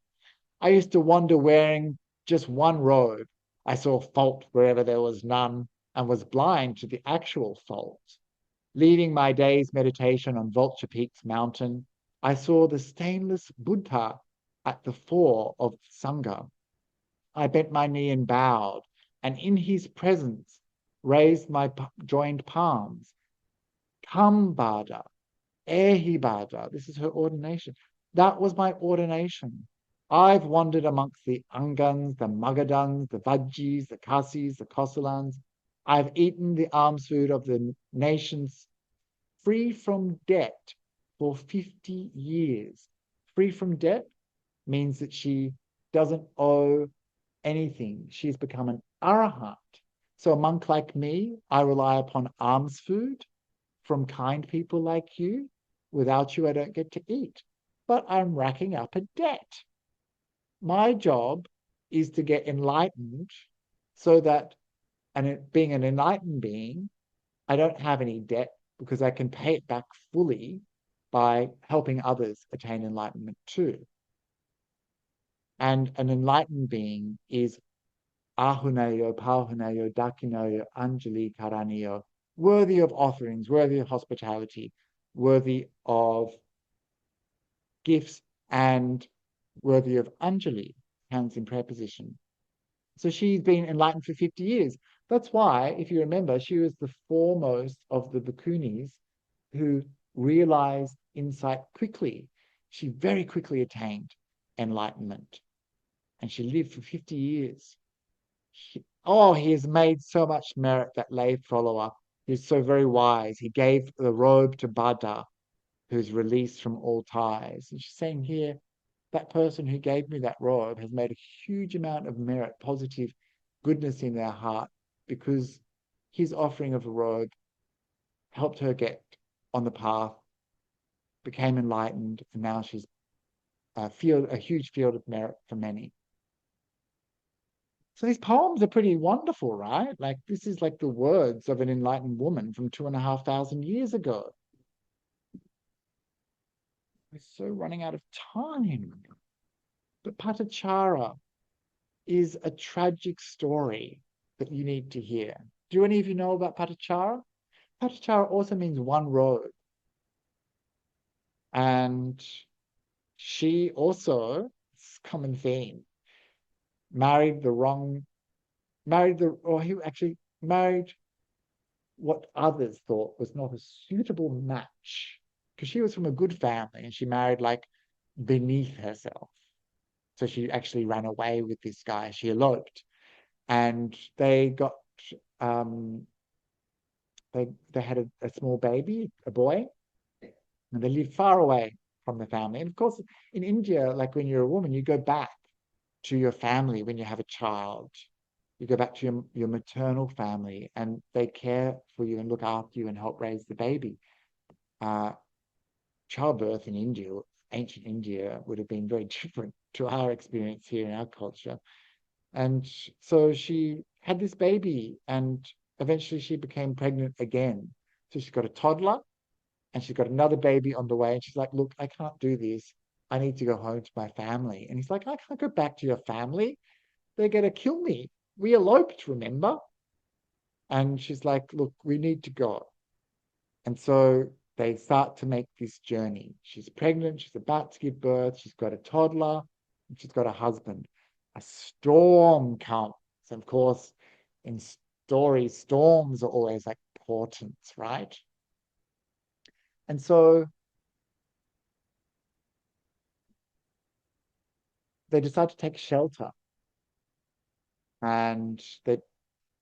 I used to wander wearing just one robe. I saw fault wherever there was none and was blind to the actual fault. Leading my day's meditation on Vulture Peak's mountain, I saw the stainless Buddha at the fore of Sangha. I bent my knee and bowed, and in his presence raised my joined palms. Come, Bada, Ehibada. This is her ordination. That was my ordination. I've wandered amongst the Angans, the Magadans, the Vajjis, the Kasis, the Kosalans. I've eaten the alms food of the nations free from debt for 50 years. Free from debt means that she doesn't owe anything. She's become an arahant. So a monk like me, I rely upon alms food from kind people like you. Without you, I don't get to eat. But I'm racking up a debt. My job is to get enlightened so that, and being an enlightened being, I don't have any debt because I can pay it back fully by helping others attain enlightenment too. And an enlightened being is ahunayo, pahunayo, dakinayo, anjali karaniyo, worthy of offerings, worthy of hospitality, worthy of gifts, and worthy of anjali, hands in prayer position. So she's been enlightened for 50 years. That's why, if you remember, she was the foremost of the bhikkhunis who realized insight quickly. She very quickly attained enlightenment. And she lived for 50 years. He has made so much merit, that lay follower. He's so very wise. He gave the robe to Bada, who's released from all ties. And she's saying here, that person who gave me that robe has made a huge amount of merit, positive goodness in their heart, because his offering of a robe helped her get on the path, became enlightened, and now she's a huge field of merit for many. So these poems are pretty wonderful, right? Like this is like the words of an enlightened woman from 2,500 years ago. We're so running out of time. But Patachara is a tragic story that you need to hear. Do any of you know about Patachara? Patachara also means one road. And she also, it's a common theme, he actually married what others thought was not a suitable match. Because she was from a good family and she married like beneath herself. So she actually ran away with this guy. She eloped. And they got they had a small baby, a boy, and they lived far away from the family. And of course, in India, like when you're a woman, you go back to your family when you have a child. You go back to your maternal family and they care for you and look after you and help raise the baby. Childbirth in India, ancient India, would have been very different to our experience here in our culture. And so she had this baby and eventually she became pregnant again. So she's got a toddler and she's got another baby on the way. And she's like, look, I can't do this. I need to go home to my family. And he's like, I can't go back to your family. They're going to kill me. We eloped, remember? And she's like, look, we need to go. And so they start to make this journey. She's pregnant, she's about to give birth, she's got a toddler, and she's got a husband. A storm comes. Of course, in stories, storms are always like portents, right? And so they decide to take shelter. And that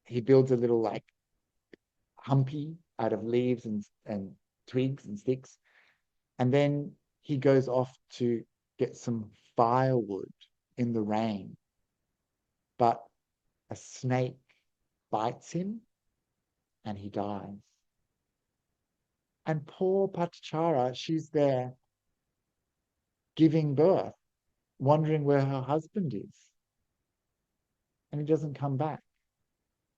he builds a little like humpy out of leaves and twigs and sticks. And then he goes off to get some firewood in the rain. But a snake bites him and he dies. And poor Patichara, she's there giving birth, wondering where her husband is. And he doesn't come back.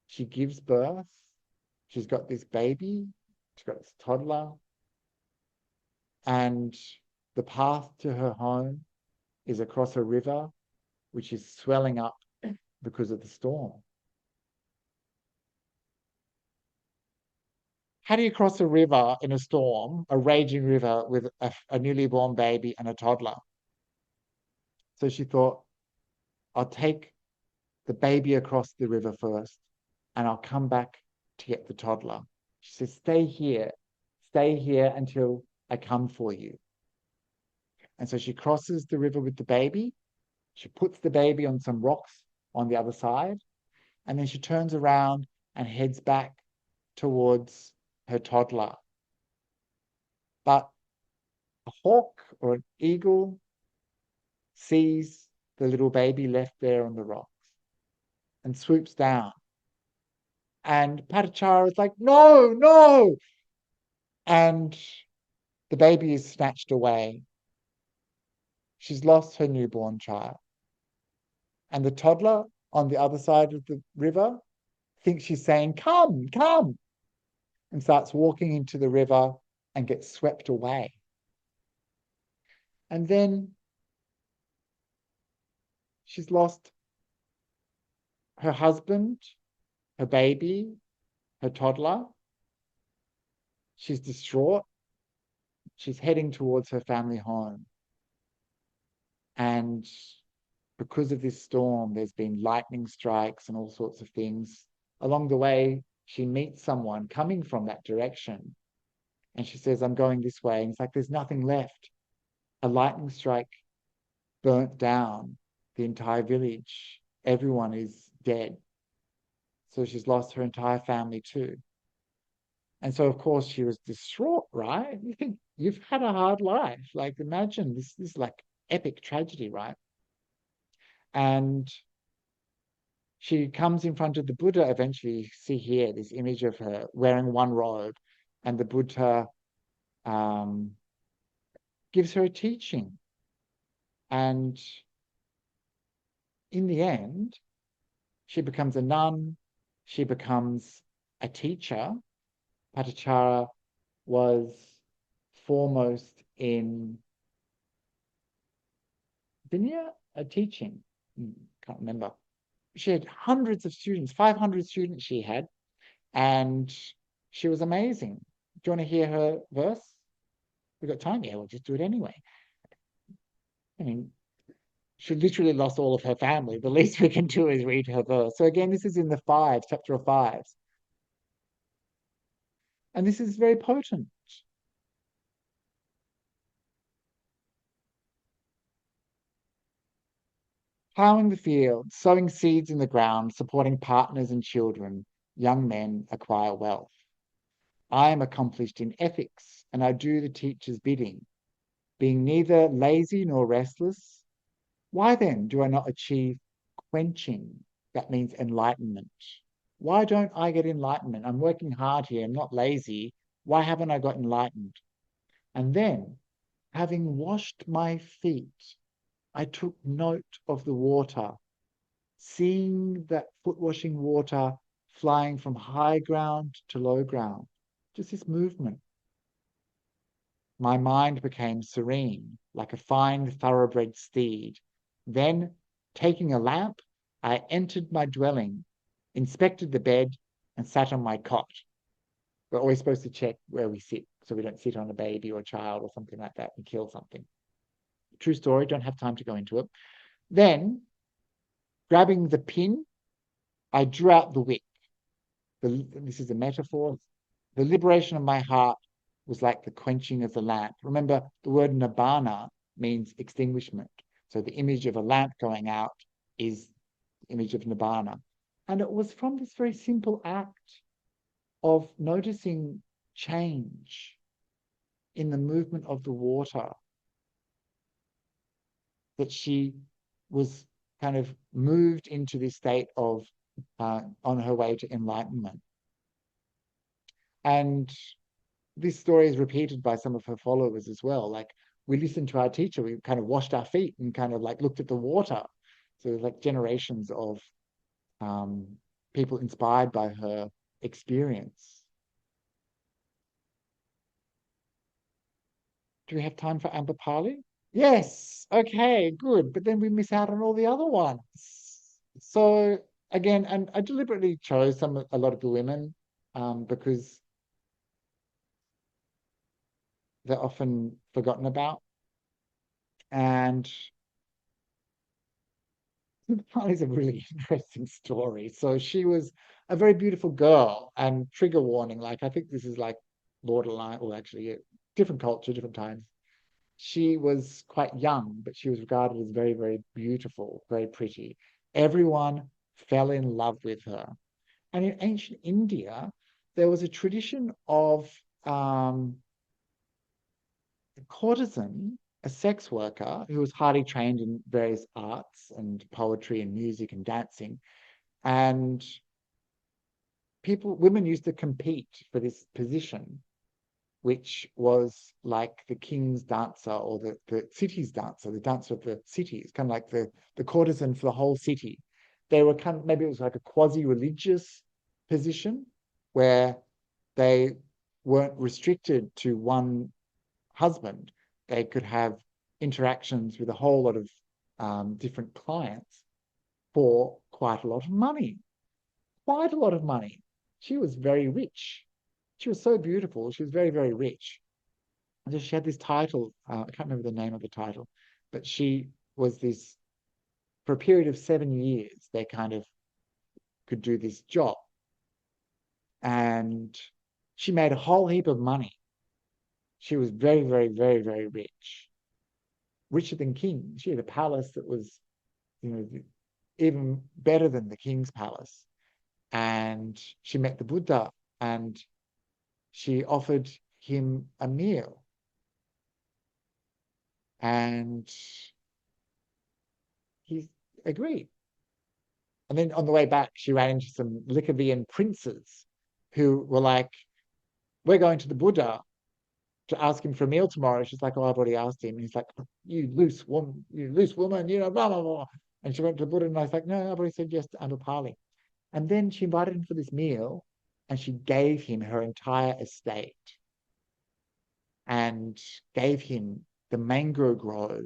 She gives birth. She's got this baby. She's got this toddler. And the path to her home is across a river, which is swelling up because of the storm. How do you cross a river in a storm, a raging river with a newly born baby and a toddler? So she thought, I'll take the baby across the river first, and I'll come back to get the toddler. She says, stay here until I come for you. And so she crosses the river with the baby. She puts the baby on some rocks on the other side, and then she turns around and heads back towards her toddler. But a hawk or an eagle sees the little baby left there on the rocks and swoops down. And Patichara is like, no, no. And the baby is snatched away. She's lost her newborn child. And the toddler on the other side of the river thinks she's saying, come, come, and starts walking into the river and gets swept away. And then she's lost her husband, her baby, her toddler. She's distraught. She's heading towards her family home. And because of this storm, there's been lightning strikes and all sorts of things. Along the way, she meets someone coming from that direction. And she says, I'm going this way. And it's like, there's nothing left. A lightning strike burnt down the entire village. Everyone is dead. So she's lost her entire family too. And so, of course, she was distraught, right? You think you've had a hard life. Like, imagine this is like epic tragedy, right? And she comes in front of the Buddha. Eventually, you see here this image of her wearing one robe, and the Buddha gives her a teaching. And in the end, she becomes a nun. She becomes a teacher. Patichara was foremost in Vinaya, a teaching. Can't remember. She had hundreds of students, 500 students she had, and she was amazing. Do you want to hear her verse? We've got time. Yeah, we'll just do it anyway. I mean, she literally lost all of her family. The least we can do is read her verse. So again, this is in the fives, chapter of fives. And this is very potent. Plowing the field, sowing seeds in the ground, supporting partners and children, young men acquire wealth. I am accomplished in ethics, and I do the teacher's bidding, being neither lazy nor restless. Why then do I not achieve quenching? That means enlightenment. Why don't I get enlightenment? I'm working hard here. I'm not lazy. Why haven't I got enlightened? And then, having washed my feet, I took note of the water, seeing that foot washing water flying from high ground to low ground. Just this movement. My mind became serene, like a fine thoroughbred steed. Then, taking a lamp, I entered my dwelling, inspected the bed, and sat on my cot. We're always supposed to check where we sit so we don't sit on a baby or a child or something like that and kill something. True story, don't have time to go into it. Then, grabbing the pin, I drew out the wick. This is a metaphor. The liberation of my heart was like the quenching of the lamp. Remember, the word nibbana means extinguishment. So the image of a lamp going out is the image of nibbana. And it was from this very simple act of noticing change in the movement of the water that she was kind of moved into this state of on her way to enlightenment. And this story is repeated by some of her followers as well. Like, we listened to our teacher, we kind of washed our feet and kind of like looked at the water. So like generations of people inspired by her experience. Do we have time for Ambapali? Yes. Okay, good. But then we miss out on all the other ones. So again, and I deliberately chose a lot of the women because they're often forgotten about. And Ambapali a really interesting story. So she was a very beautiful girl, and trigger warning, like I think this is like borderline, or actually different culture, different times. She was quite young, but she was regarded as very, very beautiful, very pretty. Everyone fell in love with her. And in ancient India, there was a tradition of a courtesan, a sex worker who was highly trained in various arts and poetry and music and dancing. And women used to compete for this position, which was like the king's dancer or the city's dancer, the dancer of the city. It's kind of like the courtesan for the whole city. They were kind of, maybe it was like a quasi-religious position where they weren't restricted to one husband. They could have interactions with a whole lot of different clients for quite a lot of money. Quite a lot of money. She was very rich. She was so beautiful. She was very, very rich. And so she had this title. I can't remember the name of the title, but she was this, for a period of 7 years, they kind of could do this job. And she made a whole heap of money. She was very, very, very, very rich. Richer than king. She had a palace that was, even better than the king's palace. And she met the Buddha, and she offered him a meal. And he agreed. And then on the way back, she ran into some Lichavian princes who were like, we're going to the Buddha to ask him for a meal tomorrow. She's like, oh, I've already asked him. And he's like, you loose woman, blah, blah, blah. And she went to the Buddha, and I was like, no, I've already said yes to Amrapali. And then she invited him for this meal, and she gave him her entire estate and gave him the mango grove.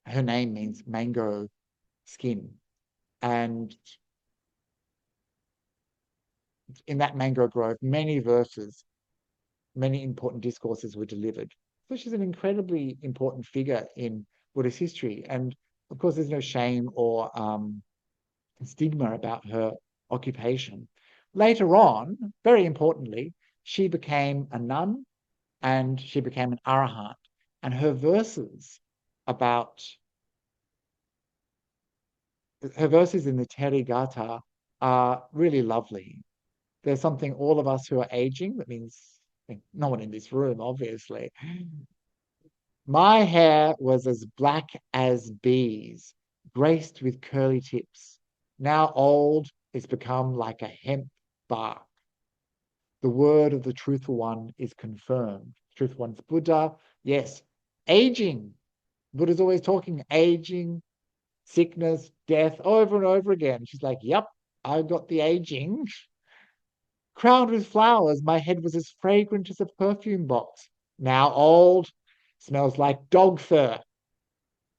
Her name means mango skin. And in that mango grove, many verses, many important discourses were delivered. So she's an incredibly important figure in Buddhist history. And of course, there's no shame or stigma about her occupation. Later on, very importantly, she became a nun and she became an arahant. And her verses in the Therigatha are really lovely. There's something, all of us who are aging, that means no one in this room, obviously. My hair was as black as bees, graced with curly tips. Now old, it's become like a hemp bark. The word of the truthful one is confirmed. Truthful one's Buddha. Yes, aging. Buddha's always talking aging, sickness, death, over and over again. She's like, yep, I've got the aging. Crowned with flowers, my head was as fragrant as a perfume box. Now old, smells like dog fur.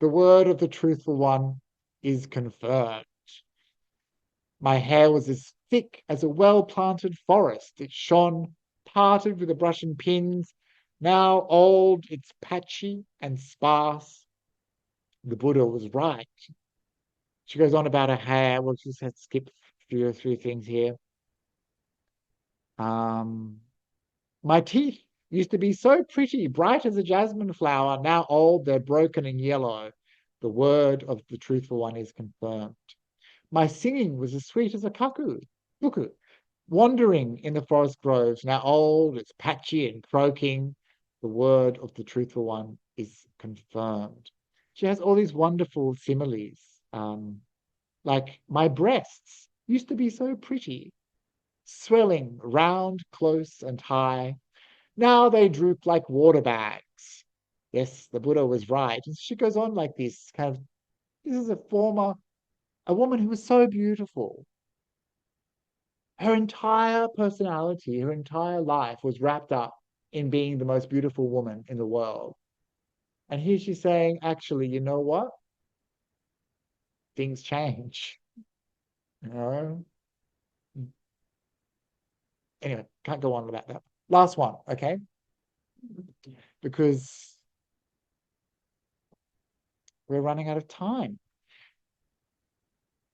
The word of the truthful one is confirmed. My hair was as thick as a well-planted forest. It shone, parted with a brush and pins, Now old, it's patchy and sparse. The Buddha was right. She goes on about her hair. We'll just have to skip through a few things here. Um, my teeth used to be so pretty, bright as a jasmine flower. Now old, they're broken and yellow. The word of the truthful one is confirmed. My singing was as sweet as a cuckoo, wandering in the forest groves. Now old, it's patchy and croaking. The word of the truthful one is confirmed. She has all these wonderful similes. Like my breasts used to be so pretty, swelling round, close, and high. Now they droop like water bags. Yes, the Buddha was right. And she goes on like this, kind of, this is a woman who was so beautiful. Her entire personality, her entire life was wrapped up in being the most beautiful woman in the world. And here she's saying, actually, you know what? Things change. You know? Anyway, can't go on about that. Last one, okay? Because we're running out of time.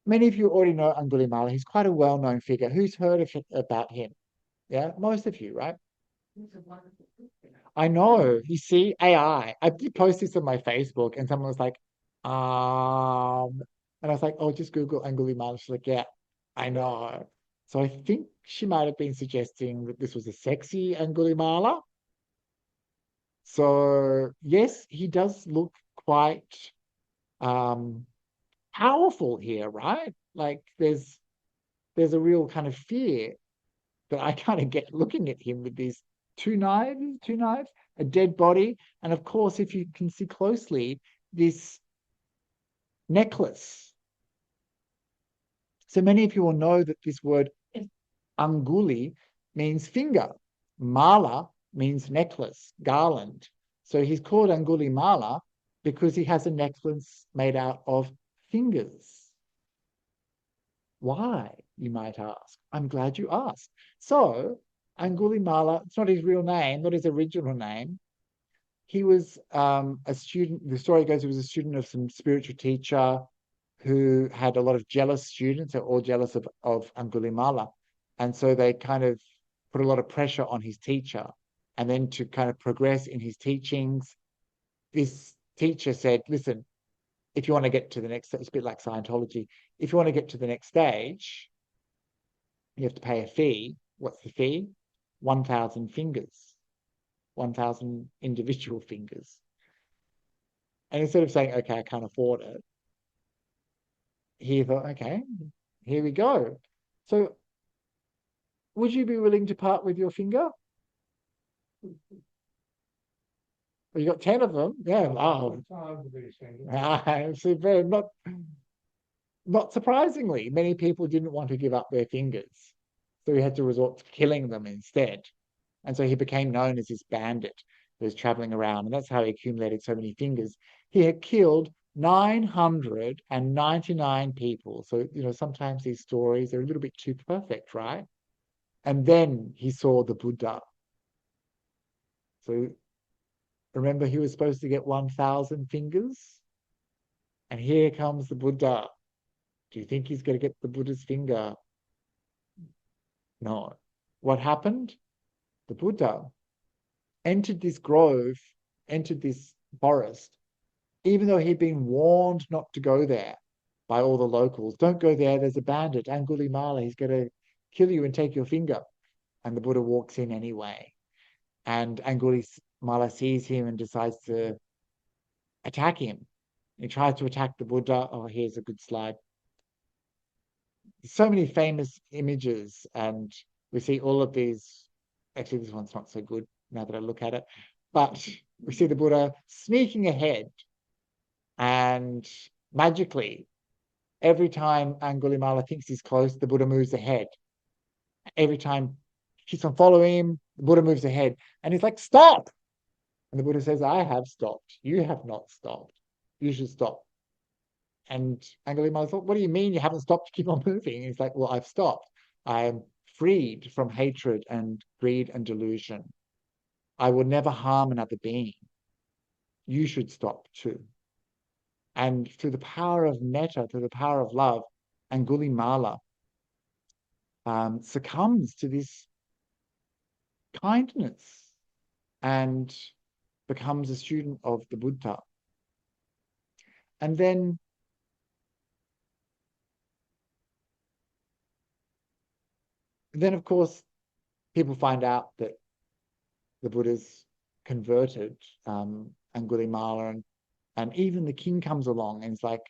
Many of you already know Angulimala. He's quite a well-known figure. Who's heard about him? Yeah, most of you, right? I know. You see, AI. I did post this on my Facebook, and someone was like, and I was like, oh, just Google Angulimala. She's like, yeah, I know. So I think she might have been suggesting that this was a sexy Angulimala. So yes, he does look quite um powerful here, right? Like there's a real kind of fear that I kind of get looking at him with these two knives, a dead body, and of course, if you can see closely, this necklace. So many of you will know that this word anguli means finger. Mala means necklace, garland. So he's called Anguli Mala because he has a necklace made out of fingers. Why, you might ask? I'm glad you asked. So, Angulimala, it's not his real name, not his original name. He was a student, the story goes, he was a student of some spiritual teacher who had a lot of jealous students. They're all jealous of Angulimala. And so they kind of put a lot of pressure on his teacher. And then to kind of progress in his teachings, this teacher said, listen, if you want to get to the next, it's a bit like Scientology. If you want to get to the next stage, you have to pay a fee. What's the fee? 1,000 fingers, 1,000 individual fingers. And instead of saying, okay, I can't afford it, he thought, okay, here we go. So would you be willing to part with your finger? Well, you got 10 of them. Yeah. Wow. So very not surprisingly, many people didn't want to give up their fingers. So he had to resort to killing them instead. And so he became known as this bandit who was traveling around. And that's how he accumulated so many fingers. He had killed 999 people. So, sometimes these stories are a little bit too perfect, right? And then he saw the Buddha. So remember, he was supposed to get 1,000 fingers? And here comes the Buddha. Do you think he's going to get the Buddha's finger? No. What happened? The Buddha entered this grove, entered this forest, even though he'd been warned not to go there by all the locals. Don't go there, there's a bandit, Angulimala, he's going to kill you and take your finger. And the Buddha walks in anyway. And Angulimala sees him and decides to attack him. He tries to attack the Buddha. Oh, here's a good slide. So many famous images, and we see all of these. Actually, this one's not so good now that I look at it, but we see the Buddha sneaking ahead, and magically, every time Angulimala thinks he's close, the Buddha moves ahead. Every time he keeps on following him, the Buddha moves ahead, and he's like, "Stop!" And the Buddha says, "I have stopped. You have not stopped. You should stop." And Angulimala thought, "What do you mean you haven't stopped? Keep on moving." And he's like, "Well, I've stopped. I am freed from hatred and greed and delusion. I will never harm another being. You should stop too. And through the power of metta, through the power of love, Angulimala succumbs to this kindness and becomes a student of the Buddha. And then of course, people find out that the Buddha's converted Angulimala, and even the king comes along and it's like,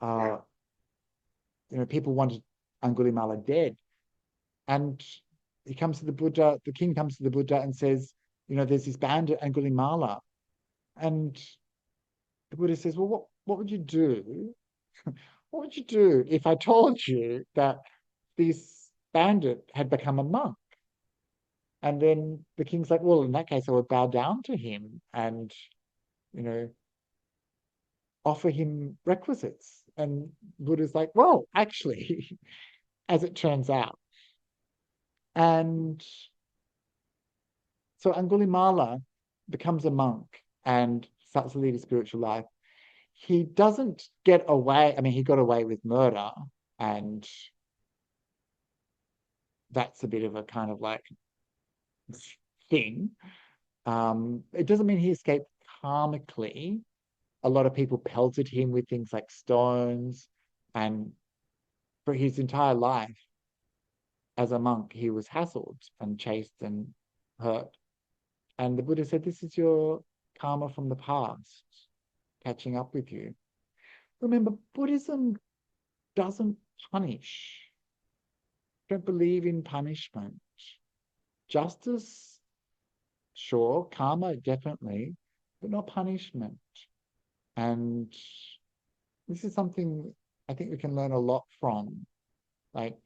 uh, people wanted Angulimala dead. And he comes to the Buddha, the king comes to the Buddha and says, there's this bandit Angulimala. And the Buddha says, well, what would you do? What would you do if I told you that this bandit had become a monk? And then the king's like, well, in that case, I would bow down to him and, you know, offer him requisites. And Buddha's like, well, actually, as it turns out. And so Angulimala becomes a monk and starts to lead a spiritual life. He doesn't get away. I mean, he got away with murder, and that's a bit of a kind of like thing. It doesn't mean he escaped karmically. A lot of people pelted him with things like stones, and for his entire life as a monk, he was hassled and chased and hurt. And the Buddha said, this is your karma from the past catching up with you. Remember, Buddhism doesn't punish. Don't believe in punishment. Justice, sure, karma, definitely, but not punishment. And this is something I think we can learn a lot from. Like,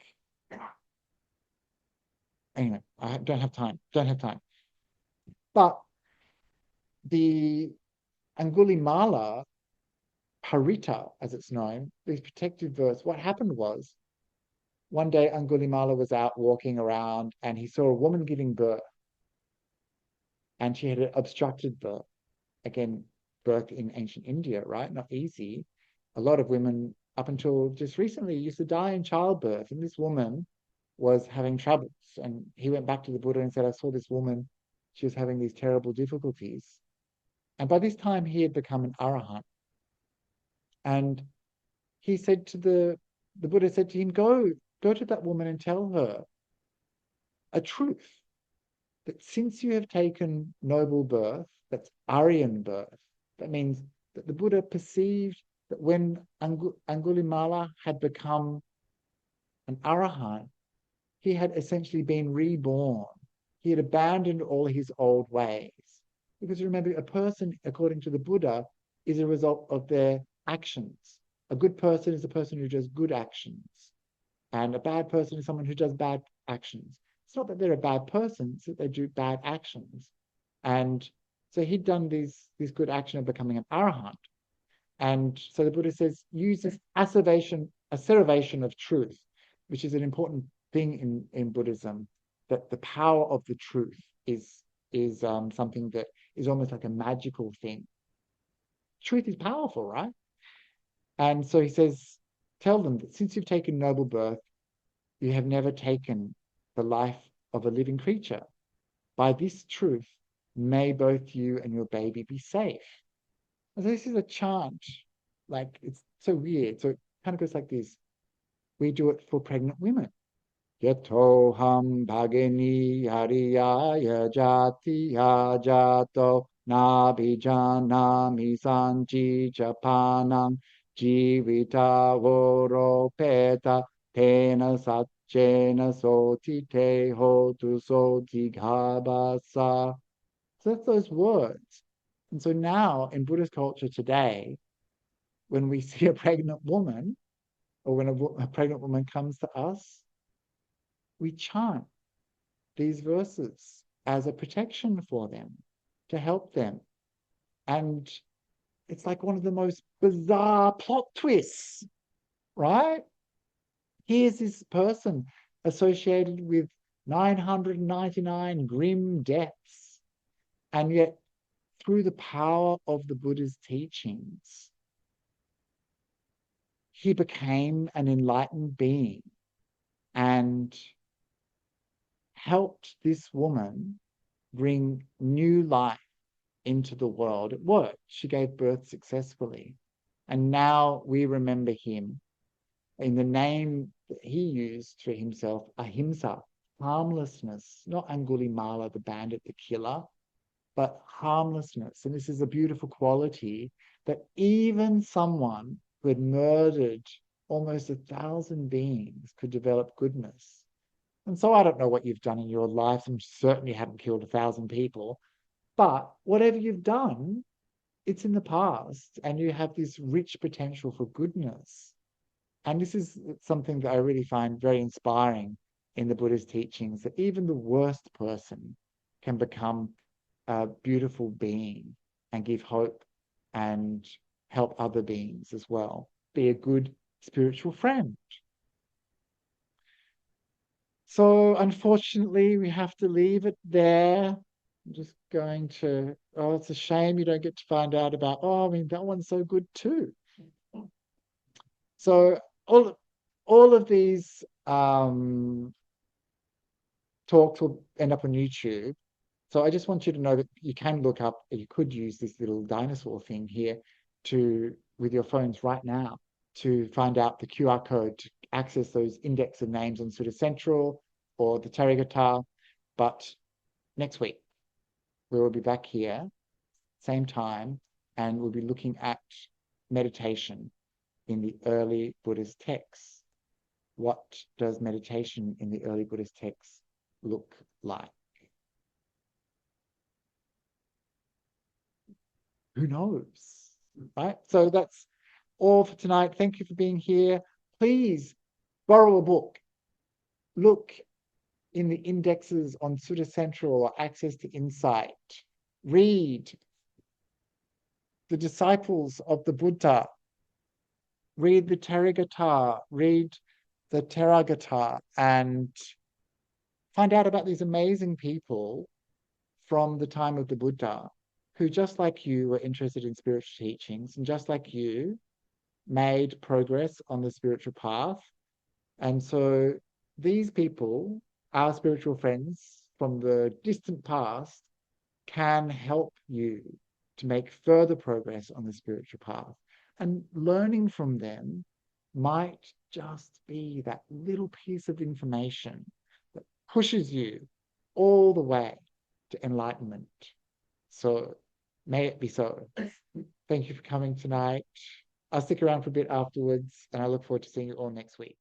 anyway, I don't have time. Don't have time. But the Angulimala Parita, as it's known, this protective verse, what happened was one day Angulimala was out walking around and he saw a woman giving birth, and she had an obstructed birth. Again, birth in ancient India, right? Not easy. A lot of women, up until just recently, used to die in childbirth. And this woman was having troubles. And he went back to the Buddha and said, I saw this woman. She was having these terrible difficulties. And by this time, he had become an arahant. And he said to the Buddha said to him, go to that woman and tell her a truth, that since you have taken noble birth, that's Aryan birth, that means that the Buddha perceived that when Angulimala had become an arahant, he had essentially been reborn. He had abandoned all his old ways. Because remember, a person, according to the Buddha, is a result of their actions. A good person is a person who does good actions. And a bad person is someone who does bad actions. It's not that they're a bad person, it's that they do bad actions. And so he'd done this good action of becoming an arahant. And so the Buddha says, use this asseveration of truth, which is an important thing in Buddhism, that the power of the truth is something that is almost like a magical thing. Truth is powerful, right? And so he says, tell them that since you've taken noble birth, you have never taken the life of a living creature. By this truth, may both you and your baby be safe. And so this is a chant, like it's so weird. So it kind of goes like this. We do it for pregnant women. Yatoham bhagini hariyaya jatiya jato nabhijanami sanchi japanam jivita voropeta tena satchena soti te hotu soti ghabasa. So that's those words. And so now in Buddhist culture today, when we see a pregnant woman, or when a pregnant woman comes to us, we chant these verses as a protection for them, to help them. And it's like one of the most bizarre plot twists, right? Here's this person associated with 999 grim deaths. And yet, through the power of the Buddha's teachings, he became an enlightened being and helped this woman bring new life into the world. It worked. She gave birth successfully. And now we remember him in the name that he used for himself, ahimsa, harmlessness, not Angulimala, the bandit, the killer, but harmlessness. And this is a beautiful quality that even someone who had murdered almost 1,000 beings could develop goodness. And so I don't know what you've done in your life, and certainly haven't killed 1,000 people, but whatever you've done, it's in the past, and you have this rich potential for goodness. And this is something that I really find very inspiring in the Buddha's teachings, that even the worst person can become a beautiful being and give hope and help other beings as well. Be a good spiritual friend. So unfortunately, we have to leave it there. I'm just going to, oh, it's a shame you don't get to find out about, oh, I mean, that one's so good too. So all of these talks will end up on YouTube. So I just want you to know that you can look up, you could use this little dinosaur thing here with your phones right now to find out the QR code to access those index of names on Sutta Central or the Therigatha. But next week, we will be back here, same time, and we'll be looking at meditation in the early Buddhist texts. What does meditation in the early Buddhist texts look like? Who knows, right? So that's all for tonight. Thank you for being here. Please borrow a book. Look in the indexes on Sutta Central or Access to Insight. Read the disciples of the Buddha. Read the Therigatha. Read the Therigatha and find out about these amazing people from the time of the Buddha who, just like you, were interested in spiritual teachings, and just like you, made progress on the spiritual path. And so these people, our spiritual friends from the distant past, can help you to make further progress on the spiritual path. And learning from them might just be that little piece of information that pushes you all the way to enlightenment. So may it be so. Thank you for coming tonight. I'll stick around for a bit afterwards, and I look forward to seeing you all next week.